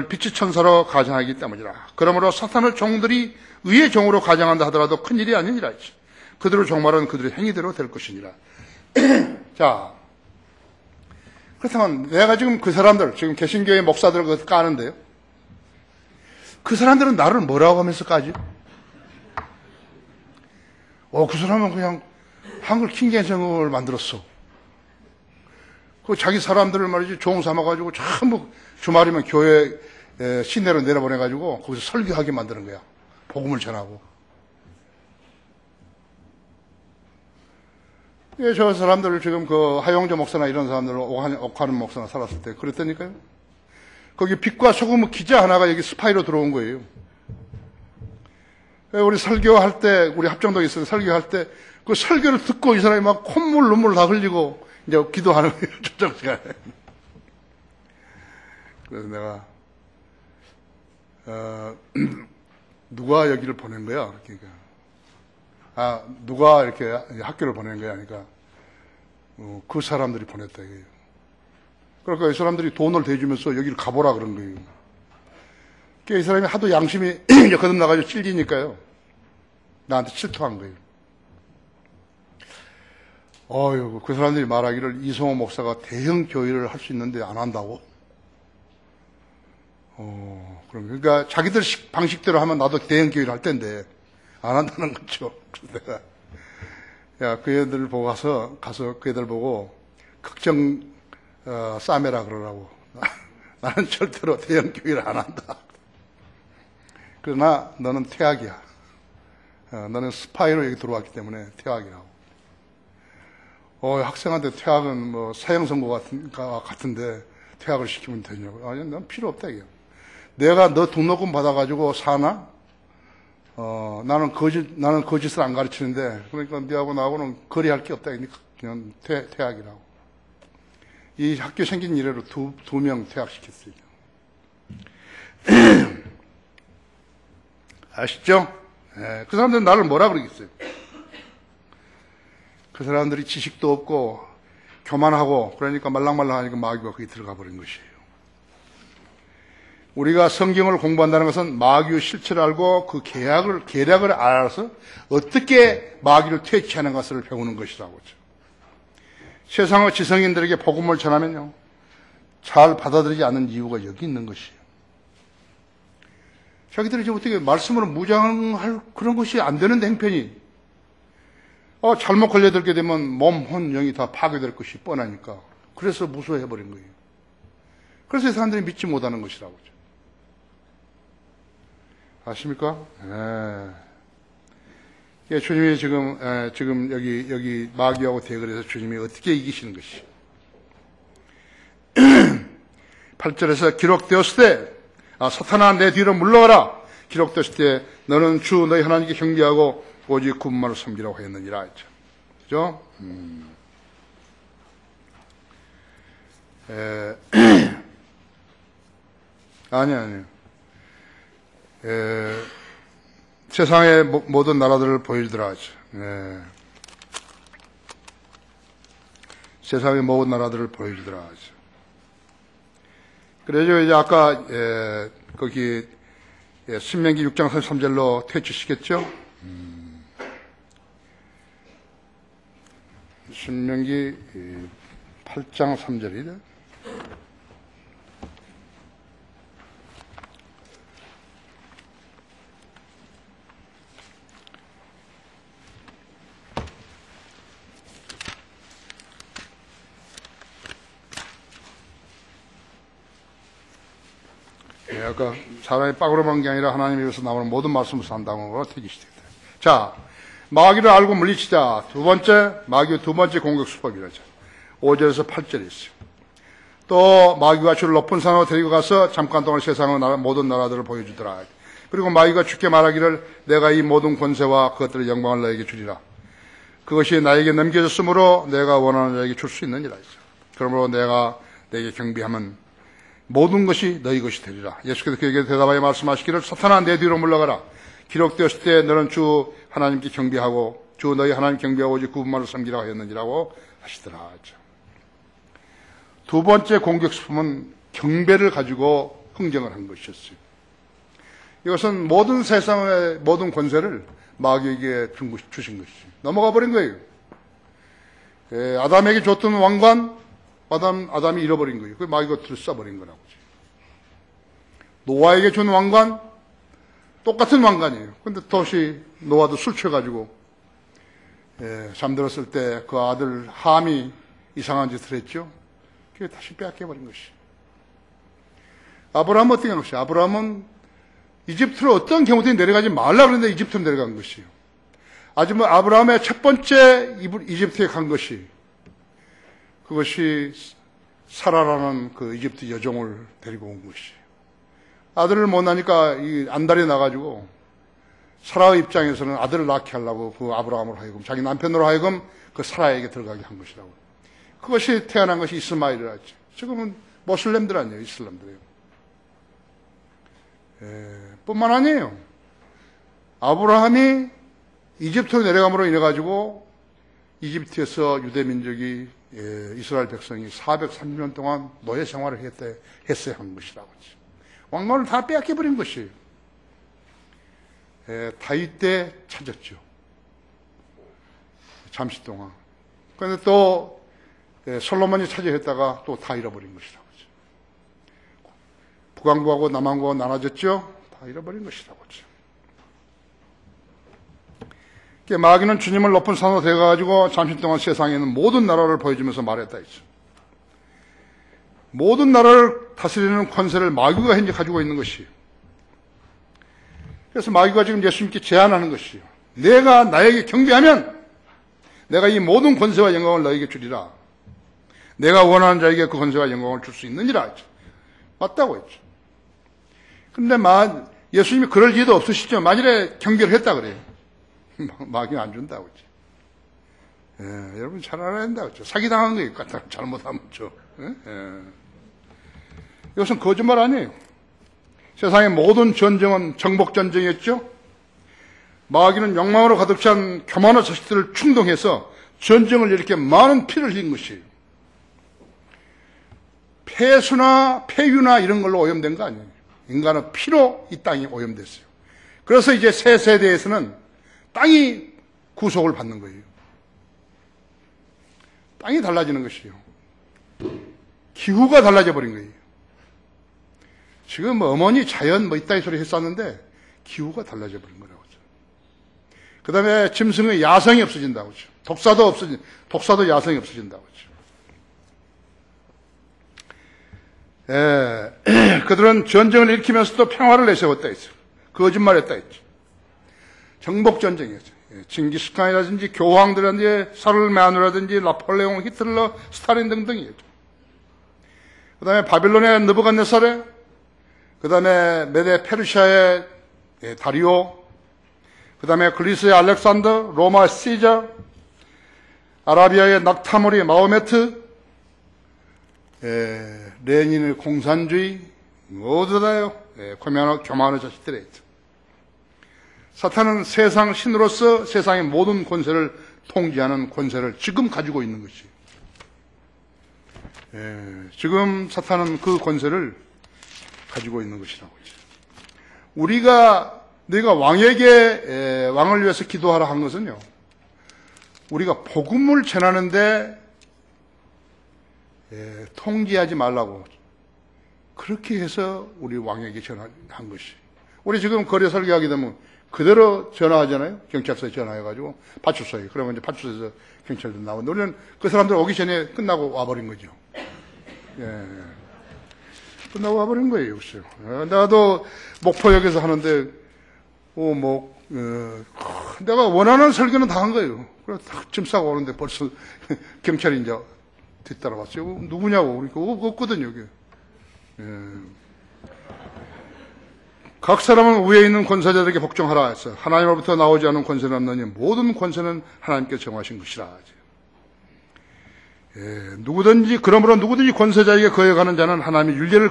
빛의 천사로 가장하기 때문이라. 그러므로 사탄의 종들이 의의 종으로 가장한다 하더라도 큰 일이 아니니라. 그들의 종말은 그들의 행위대로 될 것이니라. 자, 그렇다면 내가 지금 그 사람들, 지금 개신교의 목사들 그거 까는데요. 그 사람들은 나를 뭐라고 하면서 까지? 그 사람은 그냥 한글 킹겐성을 만들었어. 그 자기 사람들을 말이지 종 삼아가지고 전부 주말이면 교회 시내로 내려보내가지고 거기서 설교하게 만드는 거야. 복음을 전하고. 저 사람들을 지금 그 하용조 목사나 이런 사람들, 옥하는 목사나 살았을 때 그랬다니까요. 거기 빛과 소금의 기자 하나가 여기 스파이로 들어온 거예요. 우리 설교할 때, 우리 합정동에 있어서 설교할 때, 그 설교를 듣고 이 사람이 막 콧물, 눈물 다 흘리고, 이제 기도하는 거예요, 초점 시간에. 그래서 내가, 누가 여기를 보낸 거야? 그러니까. 누가 이렇게 학교를 보낸 거야? 그러니까, 그 사람들이 보냈다, 이거예요. 그러니까 이 사람들이 돈을 대주면서 여기를 가보라 그런 거예요. 그러니까 이 사람이 하도 양심이 거듭나가지고 찔리니까요. 나한테 질투한 거예요. 그 사람들이 말하기를 이성호 목사가 대형 교회를 할 수 있는데 안 한다고? 그러니까 자기들 방식대로 하면 나도 대형 교회를 할 텐데 안 한다는 거죠. 그래서 내가 그 애들 보고 가서 그 애들 보고 걱정 싸매라 그러라고. 나는 절대로 대형 교회를 안 한다. 그러나 너는 퇴학이야. 너는 스파이로 여기 들어왔기 때문에 퇴학이라고. 학생한테 퇴학은 뭐 사형 선고 같은데 퇴학을 시키면 되냐고. 아니, 난 필요 없다 이게. 내가 너 등록금 받아가지고 사나? 나는 거짓을 안 가르치는데, 그러니까 너하고 나하고는 거리할 게 없다. 그냥 퇴학이라고. 이 학교 생긴 이래로 두 명 퇴학시켰어요. 아시죠? 예, 그 사람들은 나를 뭐라 그러겠어요? 그 사람들이 지식도 없고 교만하고 그러니까 말랑말랑하니까 마귀가 거기 들어가 버린 것이에요. 우리가 성경을 공부한다는 것은 마귀의 실체를 알고 그 계략을 알아서 어떻게 마귀를 퇴치하는 것을 배우는 것이라고 하죠. 세상의 지성인들에게 복음을 전하면요, 잘 받아들이지 않는 이유가 여기 있는 것이에요. 자기들이 지금 어떻게 말씀으로 무장할 그런 것이 안 되는데 행편이 잘못 걸려들게 되면 몸, 혼, 영이 다 파괴될 것이 뻔하니까 그래서 무서워해버린 거예요. 그래서 이 사람들이 믿지 못하는 것이라고 하죠. 아십니까? 예, 주님이 지금 여기 마귀하고 대결해서 주님이 어떻게 이기시는 것이. 8절에서 기록되었을 때, 사탄아 내 뒤로 물러가라. 기록되었을 때 너는 주 너희 하나님께 경배하고 오직 그분만을 섬기라고 하였느니라 했죠. 그죠? 아니요. 세상의 모든 나라들을 보여주더라 하죠. 세상의 모든 나라들을 보여주더라 하죠. 그래서 이제 아까 거기 신명기 6장 33절로 퇴치시켰죠. 신명기 8장 3절이다. 아까 사람이 빠그러만 게 아니라 하나님에게서 나오는 모든 말씀을 산다는 걸 퇴치시켰다. 자, 마귀를 알고 물리치자. 마귀의 두 번째 공격 수법이라죠. 5절에서 8절에 있어요. 또 마귀가 주를 높은 산으로 데리고 가서 잠깐 동안 세상의 모든 나라들을 보여주더라. 그리고 마귀가 주께 말하기를 내가 이 모든 권세와 그것들의 영광을 너에게 주리라. 그것이 나에게 넘겨졌으므로 내가 원하는 자에게 줄 수 있느니라 했죠. 그러므로 내가 내게 경비하면 모든 것이 너희 것이 되리라. 예수께서 그에게 대답하여 말씀하시기를 사탄아 내 뒤로 물러가라. 기록되었을 때 너는 주 하나님께 경배하고 주 너희 하나님 경배하고 오직 그분만을 섬기라 하였느니라고 하시더라. 두 번째 공격 수품은 경배를 가지고 흥정을 한 것이었어요. 이것은 모든 세상의 모든 권세를 마귀에게 주신 것이죠. 넘어가 버린 거예요. 아담에게 줬던 왕관 아담이 잃어버린 거예요. 그 마귀가 들싸버린 거라고. 노아에게 준 왕관 똑같은 왕관이에요. 근데 도시 노아도 술 취해가지고 잠들었을 때 그 아들 함이 이상한 짓을 했죠. 그게 다시 빼앗겨버린 것이. 아브라함은 어떻게 한 것이요? 아브라함은 이집트로 어떤 경우든 내려가지 말라 그랬는데 이집트로 내려간 것이요. 아브라함의 첫 번째 이집트에 간 것이 그것이 사라라는 그 이집트 여종을 데리고 온 것이. 아들을 못 낳으니까 이 안달이 나가지고 사라의 입장에서는 아들을 낳게 하려고 그 아브라함으로 하여금 자기 남편으로 하여금 그 사라에게 들어가게 한 것이라고. 그것이 태어난 것이 이스마엘이라죠. 지금은 모슬렘들 아니에요, 이슬람들이에요. 뿐만 아니에요. 아브라함이 이집트로 내려감으로 인해 가지고 이집트에서 유대 민족이 이스라엘 백성이 430년 동안 노예 생활을 했어야 한 것이라고. 왕관을 다 빼앗겨버린 것이에요. 다윗 때 찾았죠. 잠시 동안. 그런데 또 솔로몬이 차지했다가 또 다 잃어버린 것이라고. 북왕국하고 남왕국하고 나눠졌죠. 다 잃어버린 것이라고. 마귀는 주님을 높은 산으로 데려가가지고 잠시 동안 세상에 있는 모든 나라를 보여주면서 말했다 했죠. 모든 나라를 다스리는 권세를 마귀가 현재 가지고 있는 것이에요. 그래서 마귀가 지금 예수님께 제안하는 것이에요. 내가 나에게 경배하면 내가 이 모든 권세와 영광을 너에게 주리라. 내가 원하는 자에게 그 권세와 영광을 줄 수 있느니라 했죠. 맞다고 했죠. 근데 예수님이 그럴 일도 없으시죠. 만일에 경배를 했다 그래요. 마귀가 안 준다고 했죠. 여러분 잘 알아야 된다. 그렇죠? 사기당한 거예요. 잘못하면. 이것은 거짓말 아니에요. 세상의 모든 전쟁은 정복전쟁이었죠. 마귀는 욕망으로 가득 찬 교만한 자식들을 충동해서 전쟁을 이렇게 많은 피를 흘린 것이에요. 폐수나 폐유나 이런 걸로 오염된 거 아니에요. 인간은 피로 이 땅이 오염됐어요. 그래서 이제 새 세대에서는 땅이 구속을 받는 거예요. 땅이 달라지는 것이에요. 기후가 달라져 버린 거예요. 지금 뭐 어머니 자연 뭐 이따위 소리 했었는데 기후가 달라져 버린 거라고 하죠. 그 다음에 짐승의 야성이 없어진다고 하죠. 독사도 야성이 없어진다고 하죠. 그들은 전쟁을 일으키면서도 평화를 내세웠다 했어요. 거짓말했다 했죠. 정복전쟁이었죠. 징기스칸이라든지 교황들이라든지 사르메아누라든지 나폴레옹, 히틀러, 스탈린 등등이었죠. 그 다음에 바빌론의 느부갓네살에, 그 다음에 메데 페르시아의 다리오, 그 다음에 그리스의 알렉산더, 로마의 시저, 아라비아의 낙타무리 마호메트, 레닌의 공산주의, 모두 다요. 교만한 자식들이 있죠. 사탄은 세상 신으로서 세상의 모든 권세를 통제하는 권세를 지금 가지고 있는 것이에요. 지금 사탄은 그 권세를 가지고 있는 것이라고 하죠. 내가 왕을 위해서 기도하라 한 것은요, 우리가 복음을 전하는데 통제하지 말라고 그렇게 해서 우리 왕에게 전한 것이. 우리 지금 거래 설계하게 되면 그대로 전화하잖아요. 경찰서에 전화해가지고 파출소에. 그러면 이제 파출소에서 경찰들 나오는데 우리는 그 사람들 오기 전에 끝나고 와버린 거죠. 끝나고 와버린 거예요. 글쎄요. 나도 목포역에서 하는데 내가 원하는 설교는 다 한 거예요. 그래서 딱 짐 싸고 오는데 벌써 경찰이 이제 뒤따라왔어요. 누구냐고. 우리 없거든요, 여기. 각 사람은 위에 있는 권세자들에게 복종하라 했어요. 하나님으로부터 나오지 않은 권세는 없느니 모든 권세는 하나님께서 정하신 것이라. 그러므로 누구든지 권세자에게 거역하는 자는 하나님의 윤례를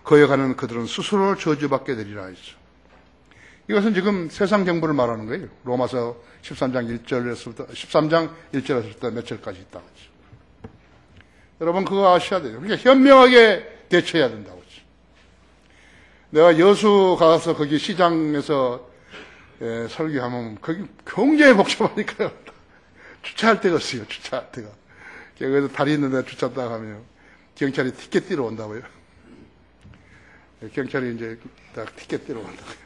거역하는 그들은 스스로 저주받게 되리라 했죠. 이것은 지금 세상 정부를 말하는 거예요. 로마서 13장 1절에서부터 몇 절까지 있다고 했죠. 여러분 그거 아셔야 돼요. 그러니까 현명하게 대처해야 된다고 했죠. 내가 여수 가서 거기 시장에서 설교하면 거기 굉장히 복잡하니까요. 주차할 데가 없어요. 주차할 데가. 그래서 다리 있는데 주차하다 가면 경찰이 티켓 띠러 온다고요. 경찰이 이제 딱 티켓 띠러 온다고요.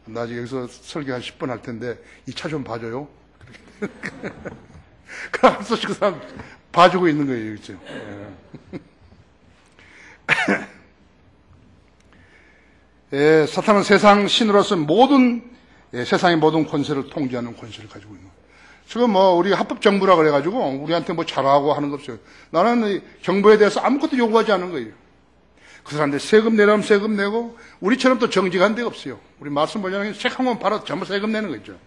나 지금 여기서 설교 한 10분 할 텐데 이 차 좀 봐줘요. 그래서 그 사람 봐주고 있는 거예요. 그렇죠? 사탄은 세상 신으로서 세상의 모든 권세를 통제하는 권세를 가지고 있는 거예요. 지금 우리가 합법정부라 그래가지고 우리한테 잘하고 하는 거 없어요. 나는 정부에 대해서 아무것도 요구하지 않은 거예요. 그 사람들 세금 내라면 세금 내고, 우리처럼 또 정직한 데가 없어요. 우리 말씀 보자면 책 한 권 바로 전부 세금 내는 거죠.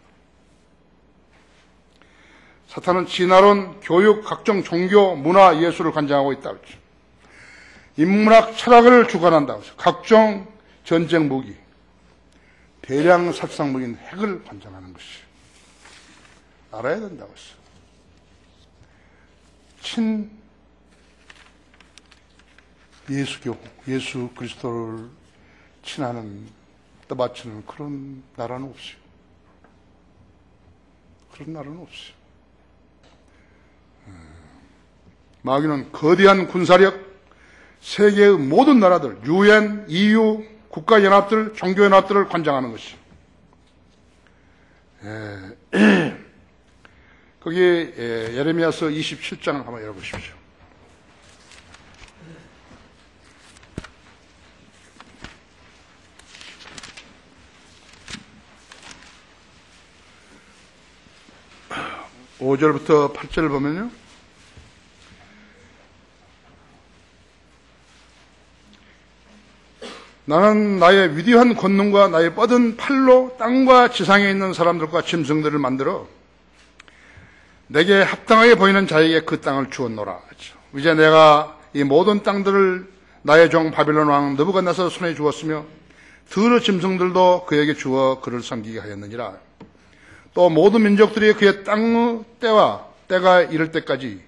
사탄은 진화론, 교육, 각종 종교, 문화, 예술을 관장하고 있다고 했죠. 인문학, 철학을 주관한다고 했죠. 각종 전쟁 무기, 대량殺伤 무기인 핵을 관장하는 것이. 알아야 된다고 했어요. 예수교, 예수 그리스도를 친하는, 떠받치는 그런 나라는 없어요. 그런 나라는 없어요. 마귀는 거대한 군사력, 세계의 모든 나라들, UN, EU, 국가연합들, 종교연합들을 관장하는 것이. 거기 예레미야서 27장을 한번 열어보십시오. (5절부터) 8절을 보면요, 나는 나의 위대한 권능과 나의 뻗은 팔로 땅과 지상에 있는 사람들과 짐승들을 만들어 내게 합당하게 보이는 자에게 그 땅을 주었노라. 이제 내가 이 모든 땅들을 나의 종 바빌론 왕 느부갓네살 손에 주었으며 들의 짐승들도 그에게 주어 그를 섬기게 하였느니라. 또 모든 민족들이 그의 땅의 때가 이를 때까지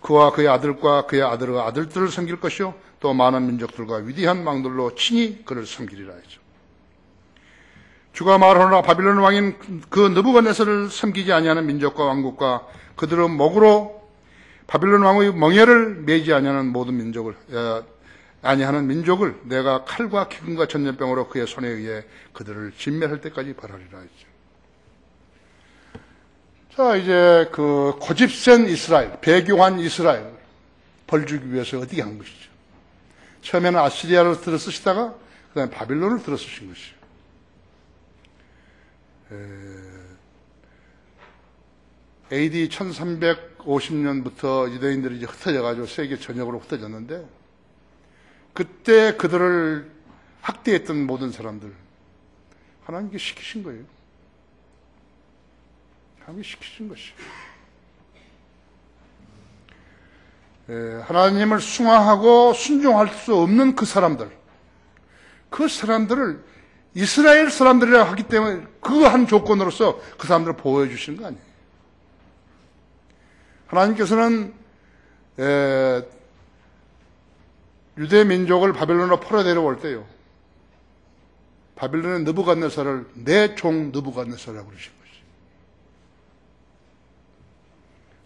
그와 그의 아들과 그의 아들의 아들들을 섬길 것이요 또 많은 민족들과 위대한 왕들로 친히 그를 섬기리라 하죠. 주가 말하노라. 바빌론 왕인 그 느부갓네살을 섬기지 아니하는 민족과 왕국과 그들의 목으로 바빌론 왕의 멍에를 매지 아니하는 모든 민족을 아니하는 민족을 내가 칼과 기근과 전염병으로 그의 손에 의해 그들을 진멸할 때까지 벌하리라 했죠. 자, 이제 그 고집센 이스라엘, 배교한 이스라엘 벌주기 위해서 어떻게 한 것이죠. 처음에는 아시리아를 들어 쓰시다가 그 다음에 바빌론을 들어 쓰신 것이죠. AD 1350년부터 유대인들이 이제 흩어져가지고 세계 전역으로 흩어졌는데, 그때 그들을 학대했던 모든 사람들, 하나님께 시키신 거예요. 하나님께 시키신 것이에요. 하나님을 숭앙하고 순종할 수 없는 그 사람들을 이스라엘 사람들이라 하기 때문에 그 한 조건으로서 그 사람들을 보호해 주시는 거 아니에요. 하나님께서는 유대 민족을 바빌론으로 풀어 내려올 때요, 바빌론의 느부갓네살을 내 종 느부갓네살이라고 그러신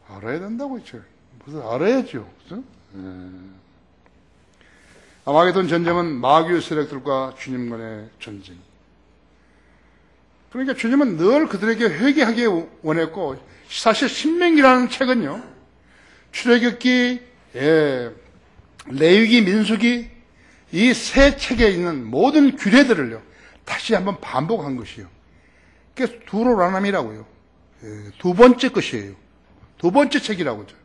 것이. 알아야 된다고 했죠. 무슨 알아야죠. 그죠? 아마게돈 전쟁은 마귀의 세력들과 주님 간의 전쟁. 그러니까 주님은 늘 그들에게 회개하기 원했고, 사실 신명기라는 책은요, 출애굽기, 레위기, 민수기 이 세 책에 있는 모든 규례들을요 다시 한번 반복한 것이요. 그게 두로라남이라고요. 두 번째 것이에요. 두 번째 책이라고죠.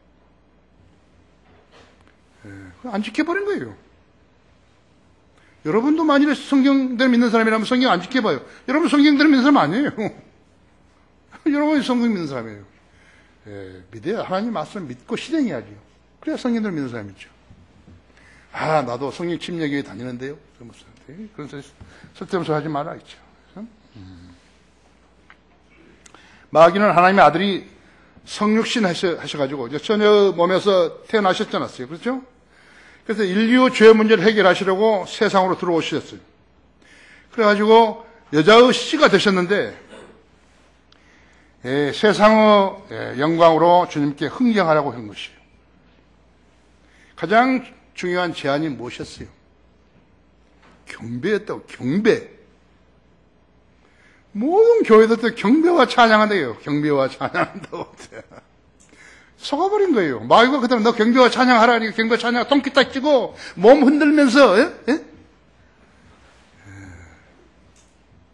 안 지켜버린 거예요. 여러분도 만일에 성경대로 믿는 사람이라면 성경 안 지켜봐요. 여러분 성경대로 믿는 사람 아니에요. 여러분이 성경 믿는 사람이에요. 믿어야 하나님 말씀을 믿고 실행해야죠. 그래야 성경대로 믿는 사람이죠. 아, 나도 성경 침례교회 다니는데요. 그런 소리 쓸데없이 하지 말아야죠. 마귀는 하나님의 아들이 성육신 하셔가지고 처녀 몸에서 태어나셨지 않았어요. 그렇죠? 그래서 인류 죄 문제를 해결하시려고 세상으로 들어오셨어요. 그래가지고 여자의 씨가 되셨는데, 세상의 영광으로 주님께 흥정하라고 한 것이에요. 가장 중요한 제안이 무엇이었어요? 경배였다고. 경배. 모든 교회들 때 경배와 찬양한다고요. 경배와 찬양한다고. 속아버린 거예요. 마귀가 그다음에 너 경배와 찬양하라 하니까 경배와 찬양 통기타 치고 몸 흔들면서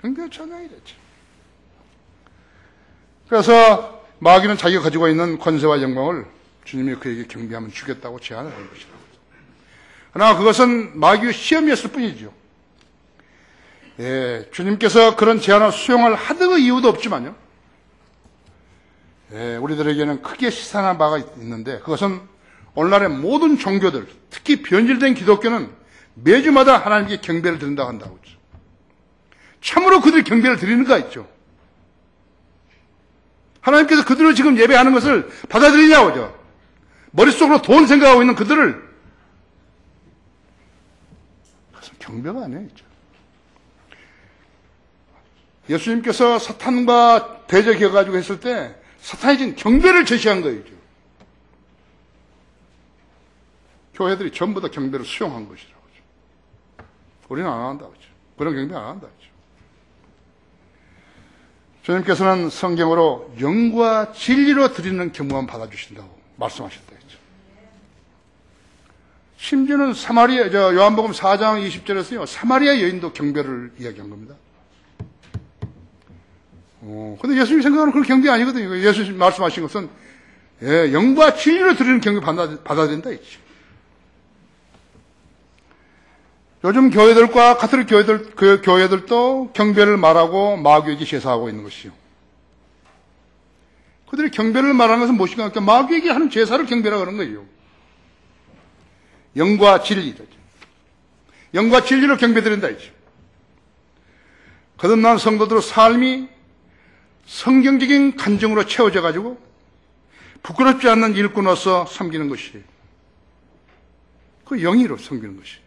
경배와 찬양이랬죠. 그래서 마귀는 자기가 가지고 있는 권세와 영광을 주님이 그에게 경배하면 주겠다고 제안을 한 것이라고. 그러나 그것은 마귀의 시험이었을 뿐이죠. 주님께서 그런 제안을 수용할 하등의 이유도 없지만요, 우리들에게는 크게 시사한 바가 있는데, 그것은 오늘날의 모든 종교들, 특히 변질된 기독교는 매주마다 하나님께 경배를 드린다고 한다고 하죠. 참으로 그들이 경배를 드리는가 있죠. 하나님께서 그들을 지금 예배하는 것을 받아들이냐고 하죠. 머릿속으로 돈 생각하고 있는 그들을, 그것은 경배가 아니에요. 예수님께서 사탄과 대적해가지고 했을 때 사탄이 지금 경배를 제시한 거예요. 교회들이 전부 다 경배를 수용한 것이라고. 우리는 안 한다고 하죠. 그런 경배 안 한다고 하죠. 주님께서는 성경으로 영과 진리로 드리는 경배만 받아주신다고 말씀하셨다 했죠. 심지어는 요한복음 4장 20절에서요, 사마리아 여인도 경배를 이야기한 겁니다. 근데 예수님이 생각하는 그런 경배 아니거든요. 예수님 말씀하신 것은, 영과 진리로 드리는 경배 받아야 된다 했죠. 요즘 교회들과 가톨릭 교회들도 경배를 말하고 마귀에게 제사하고 있는 것이요. 그들이 경배를 말하는 것은 무엇인가? 그러니까 마귀에게 하는 제사를 경배라고 하는 거예요. 영과 진리죠. 영과 진리로 경배드린다 이죠. 거듭난 성도들의 삶이 성경적인 간증으로 채워져 가지고 부끄럽지 않는 일꾼으로서 섬기는 것이, 그 영의로 섬기는 것이,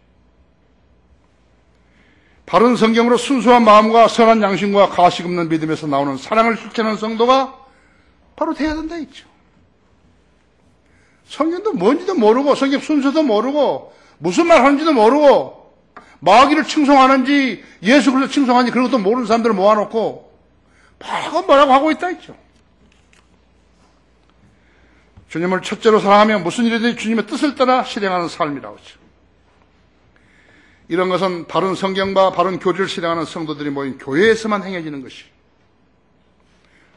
바른 성경으로 순수한 마음과 선한 양심과 가식 없는 믿음에서 나오는 사랑을 실천하는 성도가 바로 돼야 된다 했죠. 성경도 뭔지도 모르고 성경 순서도 모르고 무슨 말 하는지도 모르고 마귀를 칭송하는지 예수 그리스도 칭송하는지 그런 것도 모르는 사람들을 모아놓고 뭐라고 하고 있다 했죠. 주님을 첫째로 사랑하며 무슨 일이든지 주님의 뜻을 따라 실행하는 삶이라고 했죠. 이런 것은 바른 성경과 바른 교리를 실행하는 성도들이 모인 교회에서만 행해지는 것이,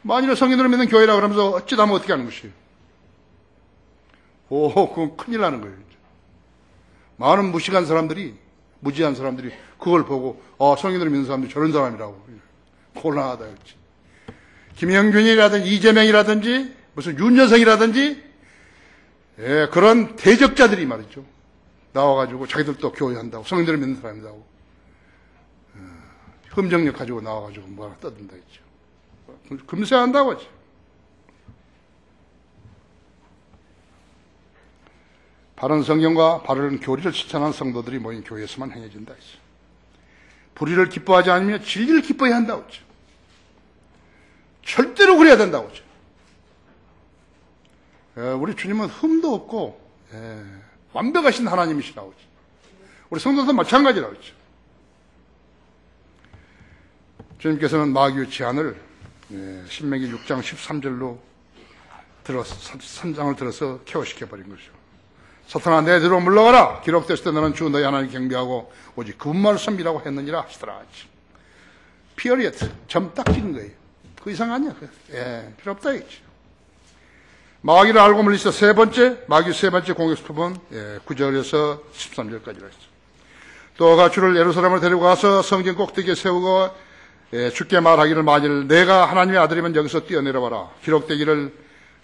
만일 성경을 믿는 교회라 그러면서 어찌다 하면 어떻게 하는 것이에요? 그건 큰일 나는 거예요. 많은 무지한 사람들이 그걸 보고 성경을 믿는 사람들이 저런 사람이라고 곤란하다 그랬지. 김영균이라든지 이재명이라든지 무슨 윤여성이라든지 그런 대적자들이 말이죠. 나와가지고 자기들도 교회한다고 성경을 믿는 사람이라고 흠정력 가지고 나와가지고 뭐 하나 떠든다 했죠. 금세 한다고 하죠. 바른 성경과 바른 교리를 실천하는 성도들이 모인 교회에서만 행해진다 했죠. 불의를 기뻐하지 않으며 진리를 기뻐해야 한다고 했죠. 절대로 그래야 된다고 했죠. 우리 주님은 흠도 없고 완벽하신 하나님이시라고 했죠. 우리 성도도 마찬가지라고 했죠. 주님께서는 마귀의 제안을 신명기 6장 13절로 3장을 들어서 케어시켜버린 것이죠. 사탄아 내 뒤로 물러가라. 기록됐을 때 너는 주 너희 하나님 경배하고 오직 그분만을 섬기라고 했느니라 하시더라. 피어리어트 점 딱 찍은 거예요. 그 이상 아니야. 필요 없다 했죠. 마귀를 알고 물리쳐 세 번째 공격 수법은 9절에서 13절까지라 했죠. 또가 주를 예루살렘을 데리고 가서 성전 꼭대기에 세우고 주께 말하기를 만일 내가 하나님의 아들이면 여기서 뛰어내려와라. 기록되기를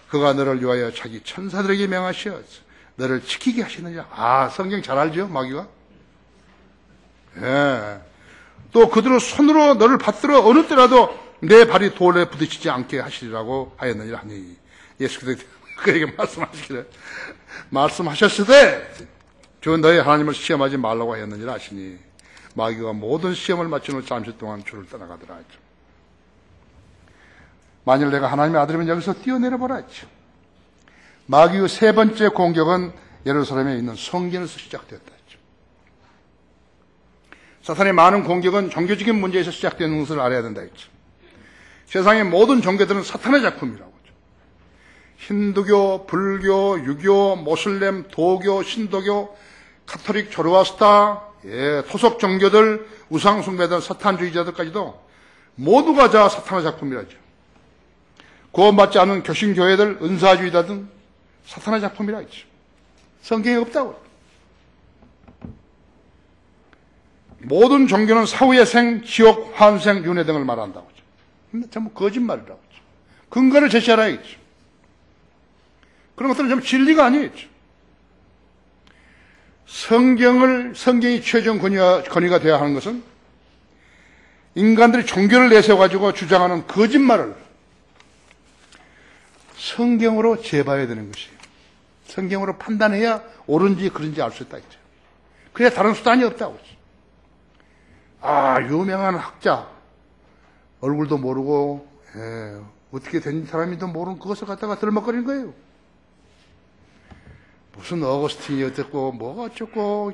그가 너를 위하여 자기 천사들에게 명하시어 너를 지키게 하시느냐. 성경 잘 알죠 마귀가. 또 그들의 손으로 너를 받들어 어느 때라도 내 발이 돌에 부딪히지 않게 하시리라고 하였느니라 하니 예수께서 그에게 말씀하셨으되 주 너희 하나님을 시험하지 말라고 하였느니라 하시니 마귀가 모든 시험을 마친 후 잠시 동안 주를 떠나가더라 했죠. 만일 내가 하나님의 아들이면 여기서 뛰어내려보라 했죠. 마귀의 세 번째 공격은 예루살렘에 있는 성전에서 시작되었다 했죠. 사탄의 많은 공격은 종교적인 문제에서 시작되는 것을 알아야 된다 했죠. 세상의 모든 종교들은 사탄의 작품이라고 하죠. 힌두교, 불교, 유교, 모슬렘, 도교, 신도교, 카톨릭, 조르아스타, 토속 종교들, 우상숭배들, 사탄주의자들까지도 모두가 다 사탄의 작품이라죠. 구원받지 않은 교신교회들, 은사주의자 등 사탄의 작품이라 했죠. 성경에 없다고. 모든 종교는 사후의 생, 지옥, 환생, 윤회 등을 말한다고 하죠. 근데 전부 거짓말이라고 하죠. 근거를 제시하라 했죠. 그런 것들은 전부 진리가 아니겠죠. 성경이 최종 권위가 되어야 하는 것은 인간들이 종교를 내세워가지고 주장하는 거짓말을 성경으로 재봐야 되는 것이에요. 성경으로 판단해야 옳은지 그른지 알 수 있다 했죠. 그래야 다른 수단이 없다고 했죠. 유명한 학자 얼굴도 모르고 어떻게 된 사람인지도 모르는 그것을 갖다가 들먹거리는 거예요. 무슨 어거스틴이 어떻고 뭐가 어쩌고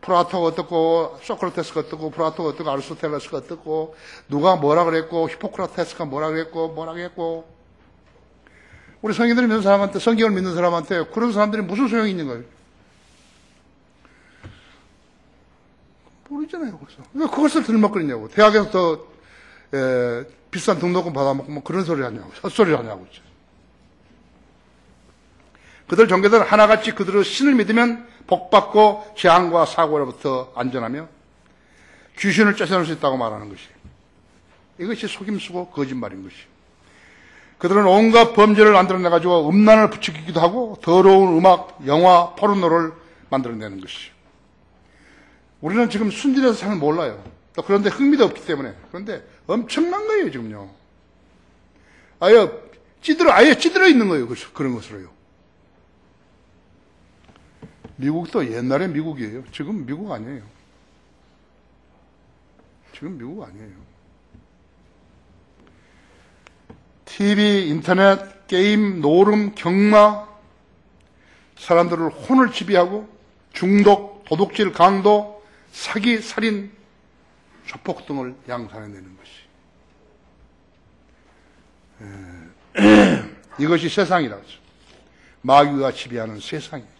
플라토가 어떻고 소크라테스가 어떻고 플라토가 어떻고 아리스토텔레스가 어떻고 누가 뭐라 그랬고 히포크라테스가 뭐라 그랬고 우리 성경을 믿는 사람한테, 성경을 믿는 사람한테 그런 사람들이 무슨 소용이 있는 거예요? 모르잖아요. 왜 그것을 들먹거리냐고. 대학에서 더 비싼 등록금 받아먹고 뭐 그런 소리 하냐고. 헛소리를 하냐고. 그들 종교들은 하나같이 그들의 신을 믿으면 복받고 재앙과 사고로부터 안전하며 귀신을 쫓아낼 수 있다고 말하는 것이. 이것이 속임수고 거짓말인 것이. 그들은 온갖 범죄를 만들어내가지고 음란을 부추기기도 하고 더러운 음악, 영화, 포르노를 만들어내는 것이죠. 우리는 지금 순진해서 잘 몰라요. 또 그런데 흥미도 없기 때문에. 그런데 엄청난 거예요, 지금요. 아예 찌들어 있는 거예요, 그런 것으로요. 미국도 옛날에 미국이에요. 지금 미국 아니에요. 지금 미국 아니에요. TV, 인터넷, 게임, 노름, 경마, 사람들을 혼을 지배하고 중독, 도둑질, 강도, 사기, 살인, 조폭 등을 양산해내는 것이. 이것이 세상이라고 하죠. 마귀가 지배하는 세상이에요.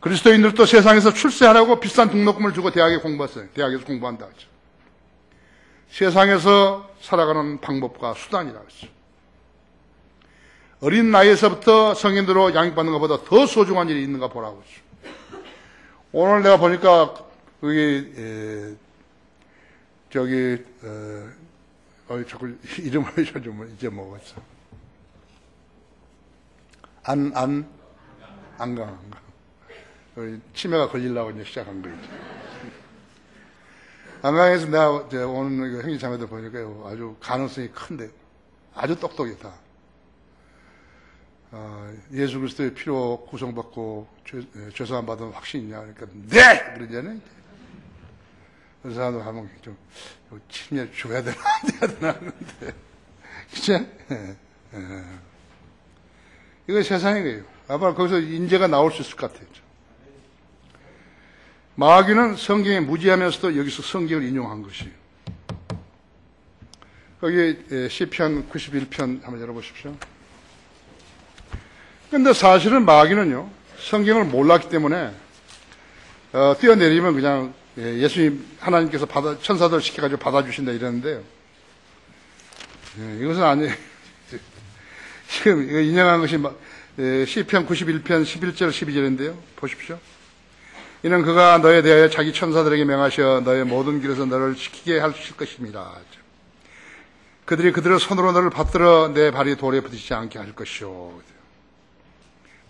그리스도인들도 세상에서 출세하라고 비싼 등록금을 주고 대학에서 공부한다 하죠. 세상에서 살아가는 방법과 수단이라고 하죠. 어린 나이에서부터 성인으로 양육받는 것보다 더 소중한 일이 있는가 보라고 하죠. 오늘 내가 보니까 자꾸 이름을 좀 잊어먹었어. 안강. 치매가 걸리려고 이제 시작한 거죠. 안강에서 내가 오늘 형제 자매들 보니까 아주 가능성이 큰데 아주 똑똑했다. 예수 그리스도의 피로 구성받고 죄사함 받은 확신이 있냐? 그러니까 네! 그러잖아요. 그 사람도 한번 좀 치매 줘야 되나 안 돼야 되나 하는데 그치? 이거 세상인 거예요. 아마 거기서 인재가 나올 수 있을 것 같아요. 마귀는 성경에 무지하면서도 여기서 성경을 인용한 것이에요. 거기 시편 91편 한번 열어보십시오. 근데 사실은 마귀는요, 성경을 몰랐기 때문에, 뛰어내리면 그냥, 예수님, 하나님께서 천사들 시켜가지고 받아주신다 이랬는데요. 이것은 아니에요. 지금 이거 인용한 것이, 시편 91편 11절 12절인데요. 보십시오. 이는 그가 너에 대하여 자기 천사들에게 명하셔 너의 모든 길에서 너를 지키게 하실 것입니다. 그들이 그들의 손으로 너를 받들어 내 발이 돌에 부딪히지 않게 할 것이요.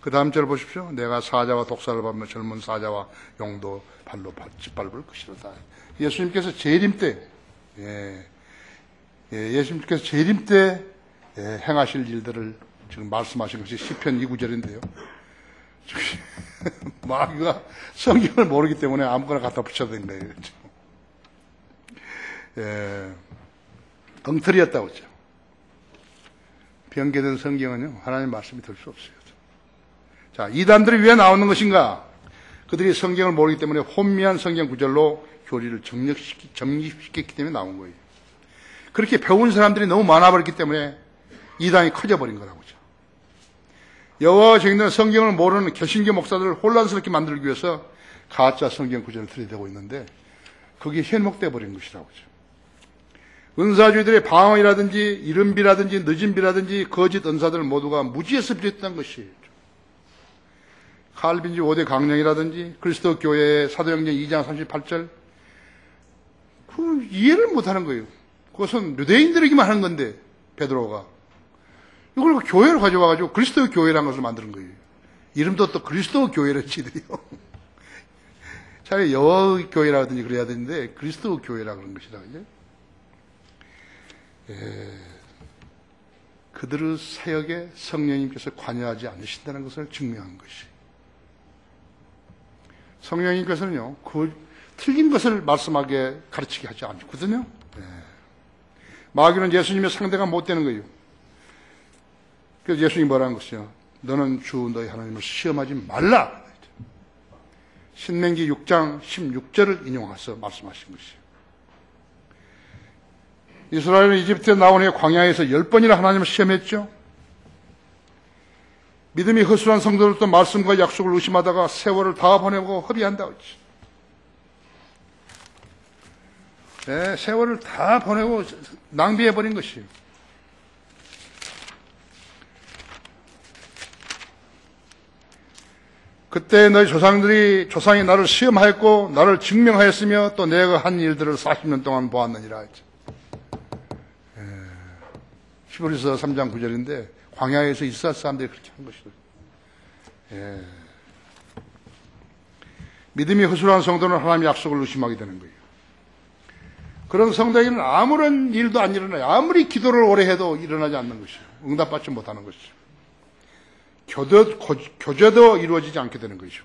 그 다음 절 보십시오. 내가 사자와 독사를 밟으며 젊은 사자와 용도 발로 짓밟을 것이로다. 예수님께서 재림 때, 예수님께서 재림 때 행하실 일들을 지금 말씀하신 것이 시편 2구절인데요. 마귀가 성경을 모르기 때문에 아무거나 갖다 붙여야 되는 거예요. 엉터리였다고 했죠. 변개된 성경은요, 하나님의 말씀이 될 수 없어요. 자, 이단들이 왜 나오는 것인가? 그들이 성경을 모르기 때문에 혼미한 성경 구절로 교리를 정립시켰기 때문에 나온 거예요. 그렇게 배운 사람들이 너무 많아버렸기 때문에 이단이 커져버린 거라고죠. 여호와의 증인들은 성경을 모르는 개신교 목사들을 혼란스럽게 만들기 위해서 가짜 성경 구절을 들이대고 있는데 그게 현혹되어 버린 것이라고죠. 은사주의들의 방언이라든지 이른비라든지 늦은비라든지 거짓 은사들 모두가 무지에서 비롯된 것이에요. 칼빈주 5대 강령이라든지 그리스도 교회의 사도행전 2장 38절 그 이해를 못하는 거예요. 그것은 유대인들에게만 하는 건데 베드로가 이걸 교회로 가져와가지고 그리스도 교회라는 것을 만드는 거예요. 이름도 또 그리스도 교회를 지들이요. 차라리 여호와의 교회라든지 그래야 되는데 그리스도 교회라 그런 것이라. 그들의 사역에 성령님께서 관여하지 않으신다는 것을 증명한 것이. 성령님께서는요, 그 틀린 것을 말씀하게 가르치게 하지 않거든요. 마귀는 예수님의 상대가 못 되는 거예요. 그래서 예수님이 뭐라는 것이요? 너는 주 너희 하나님을 시험하지 말라. 신명기 6장 16절을 인용해서 말씀하신 것이요. 이스라엘은 이집트에 나온 후에 광야에서 10번이나 하나님을 시험했죠. 믿음이 허술한 성도들도 말씀과 약속을 의심하다가 세월을 다 보내고 허비한다고 했지. 네, 세월을 다 보내고 낭비해버린 것이에요. 그때 너희 조상이 나를 시험하였고 나를 증명하였으며 또 내가 한 일들을 40년 동안 보았느니라 했죠. 히브리서 3장 9절인데 광야에서 이스라엘 사람들이 그렇게 한 것이죠. 예. 믿음이 허술한 성도는 하나님의 약속을 의심하게 되는 거예요. 그런 성도에게는 아무런 일도 안 일어나요. 아무리 기도를 오래 해도 일어나지 않는 것이에요. 응답받지 못하는 것이죠. 교제도 이루어지지 않게 되는 것이죠.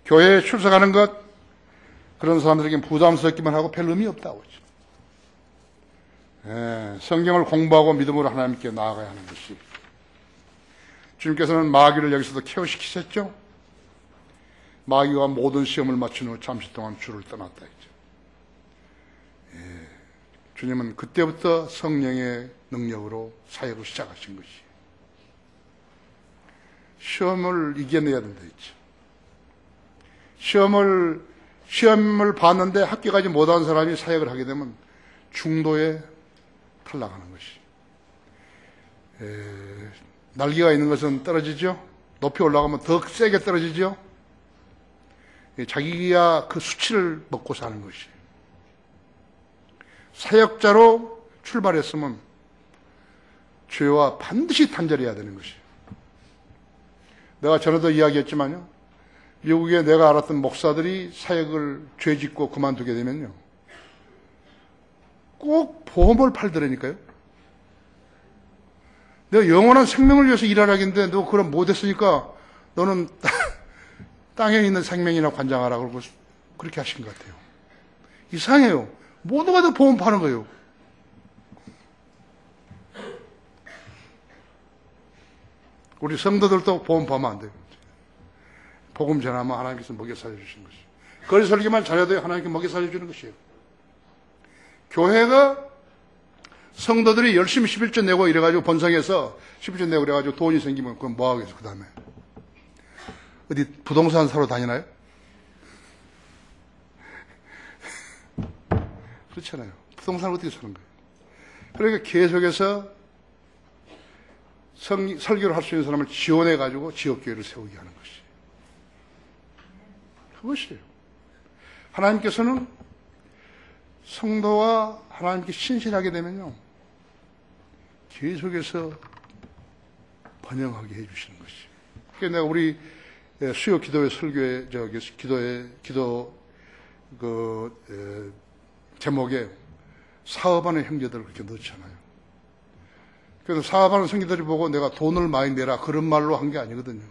교회에 출석하는 것, 그런 사람들에게는 부담스럽기만 하고 별 의미 없다고 하죠. 예, 성경을 공부하고 믿음으로 하나님께 나아가야 하는 것이. 주님께서는 마귀를 여기서도 케어시키셨죠. 마귀가 모든 시험을 마친 후 잠시 동안 주를 떠났다 했죠. 예, 주님은 그때부터 성령의 능력으로 사역을 시작하신 것이에요. 시험을 이겨내야 된다 했죠. 시험을 봤는데 합격하지 못한 사람이 사역을 하게 되면 중도에 탈락하는 것이. 날개가 있는 것은 떨어지죠. 높이 올라가면 더 세게 떨어지죠. 자기가 그 수치를 먹고 사는 것이. 사역자로 출발했으면 죄와 반드시 단절해야 되는 것이. 내가 전에도 이야기했지만요, 미국에 내가 알았던 목사들이 사역을 죄짓고 그만두게 되면요, 꼭 보험을 팔더라니까요. 내가 영원한 생명을 위해서 일하라겠는데 너 그럼 못했으니까 너는 땅에 있는 생명이나 관장하라 그러고 그렇게 하신 것 같아요. 이상해요. 모두가 다 보험 파는 거예요. 우리 성도들도 보험 파면 안 돼요. 복음 전하면 하나님께서 먹여 살려주시는 것이에요. 거리 설교만 잘해도 하나님께 먹여 살려주는 것이에요. 교회가 성도들이 열심히 11조 내고 이래가지고 번성해서 11조 내고 그래가지고 돈이 생기면 그건 뭐 하겠어, 그 다음에. 어디 부동산 사러 다니나요? 그렇잖아요. 부동산을 어떻게 사는 거예요? 그러니까 계속해서 설교를 할 수 있는 사람을 지원해가지고 지역교회를 세우게 하는 것이. 그것이에요. 하나님께서는 성도와 하나님께 신실하게 되면요, 계속해서 번영하게 해주시는 것이에요. 그러니까 내가 우리 수요 기도회 설교회, 제목에 사업하는 형제들을 그렇게 넣잖아요. 그래서 사업하는 형제들이 보고 내가 돈을 많이 내라 그런 말로 한 게 아니거든요.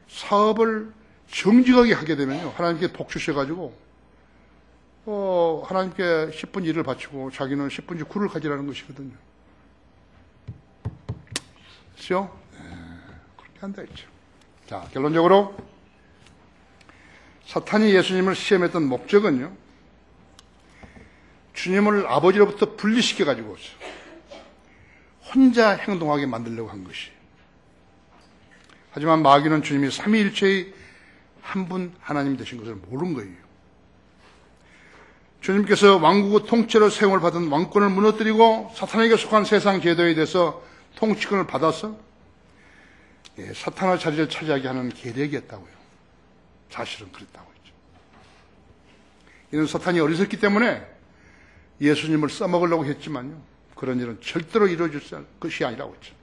사업을 정직하게 하게 되면요, 하나님께 복 주셔가지고 하나님께 10분 일을 바치고 자기는 10분째 굴을 가지라는 것이거든요. 그렇죠? 그렇게 한다 했죠. 자, 결론적으로 사탄이 예수님을 시험했던 목적은요, 주님을 아버지로부터 분리시켜가지고 혼자 행동하게 만들려고 한 것이. 하지만 마귀는 주님이 삼위일체의 한 분 하나님 되신 것을 모른 거예요. 주님께서 왕국의 통째로 세움을 받은 왕권을 무너뜨리고 사탄에게 속한 세상 제도에 대해서 통치권을 받아서 사탄의 자리를 차지하게 하는 계략이었다고요. 사실은 그랬다고 했죠. 이는 사탄이 어리석기 때문에 예수님을 써먹으려고 했지만요, 그런 일은 절대로 이루어질 것이 아니라고 했죠.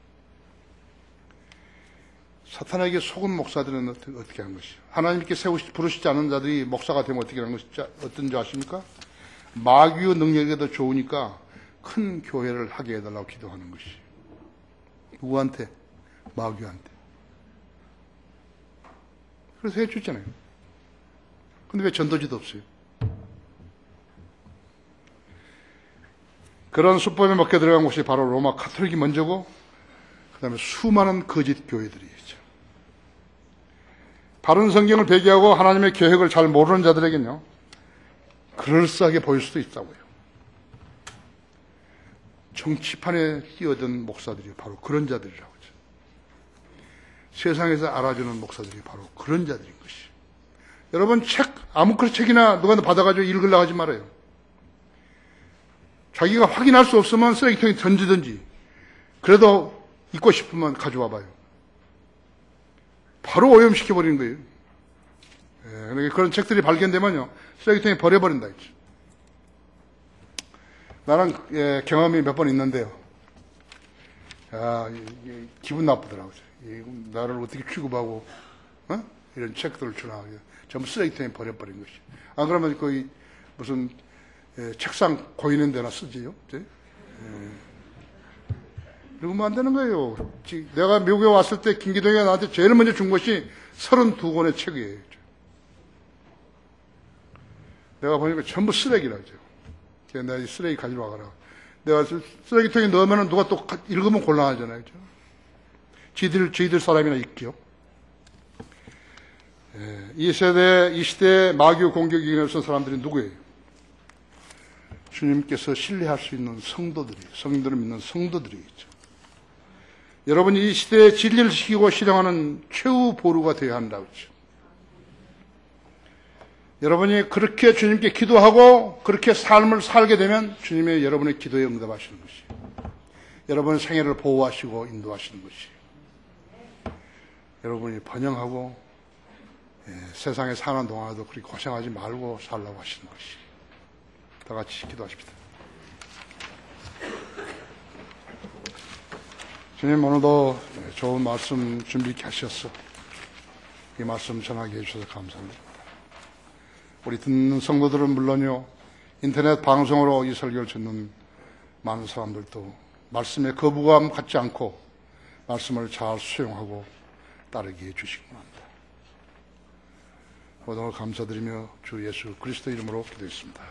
사탄에게 속은 목사들은 어떻게 하는 것이죠? 하나님께 부르시지 않은 자들이 목사가 되면 어떻게 하는 것이죠? 어떤 줄 아십니까? 마귀의 능력이 더 좋으니까 큰 교회를 하게 해달라고 기도하는 것이. 누구한테? 마귀한테. 그래서 해줬잖아요. 근데 왜 전도지도 없어요? 그런 수법에 먹혀 들어간 곳이 바로 로마 카톨릭이 먼저고, 그 다음에 수많은 거짓 교회들이죠. 바른 성경을 배기하고 하나님의 계획을 잘 모르는 자들에게는요, 그럴싸하게 보일 수도 있다고요. 정치판에 뛰어든 목사들이 바로 그런 자들이라고 하죠. 세상에서 알아주는 목사들이 바로 그런 자들인 것이에요. 여러분, 아무런 책이나 누구한테 받아가지고 읽으려고 하지 말아요. 자기가 확인할 수 없으면 쓰레기통에 던지든지, 그래도 읽고 싶으면 가져와 봐요. 바로 오염시켜버리는 거예요. 그러니까 그런 책들이 발견되면요, 쓰레기통에 버려버린다 했죠. 나는 경험이 몇 번 있는데요. 기분 나쁘더라고요. 나를 어떻게 취급하고, 이런 책들을 주나. 전부 쓰레기통에 버려버린 것이. 안 그러면 거의 무슨, 책상 고이는 데나 쓰지요. 그러면 안 되는 거예요. 내가 미국에 왔을 때 김기동이가 나한테 제일 먼저 준 것이 32권의 책이에요. 내가 보니까 전부 쓰레기라죠. 내가 이 쓰레기 가지러 와가라. 내가 쓰레기통에 넣으면 누가 또 읽으면 곤란하잖아요. 저희들 사람이나 읽기요. 이 시대에 마귀의 공격에 일어선 사람들이 누구예요? 주님께서 신뢰할 수 있는 성도들을 믿는 성도들이겠죠. 여러분이 이 시대에 진리를 지키고 실행하는 최후 보루가 되어야 한다고 했죠. 여러분이 그렇게 주님께 기도하고 그렇게 삶을 살게 되면 주님의 여러분의 기도에 응답하시는 것이에요. 여러분의 생애를 보호하시고 인도하시는 것이에요. 여러분이 번영하고 세상에 사는 동안에도 그렇게 고생하지 말고 살라고 하시는 것이에요. 다 같이 기도하십시다. 주님, 오늘도 좋은 말씀 준비케 하셨어. 이 말씀 전하게 해주셔서 감사합니다. 우리 듣는 성도들은 물론요, 인터넷 방송으로 이 설교를 듣는 많은 사람들도 말씀에 거부감 갖지 않고 말씀을 잘 수용하고 따르게 해주시기 바랍니다. 오늘 감사드리며 주 예수 그리스도 이름으로 기도했습니다.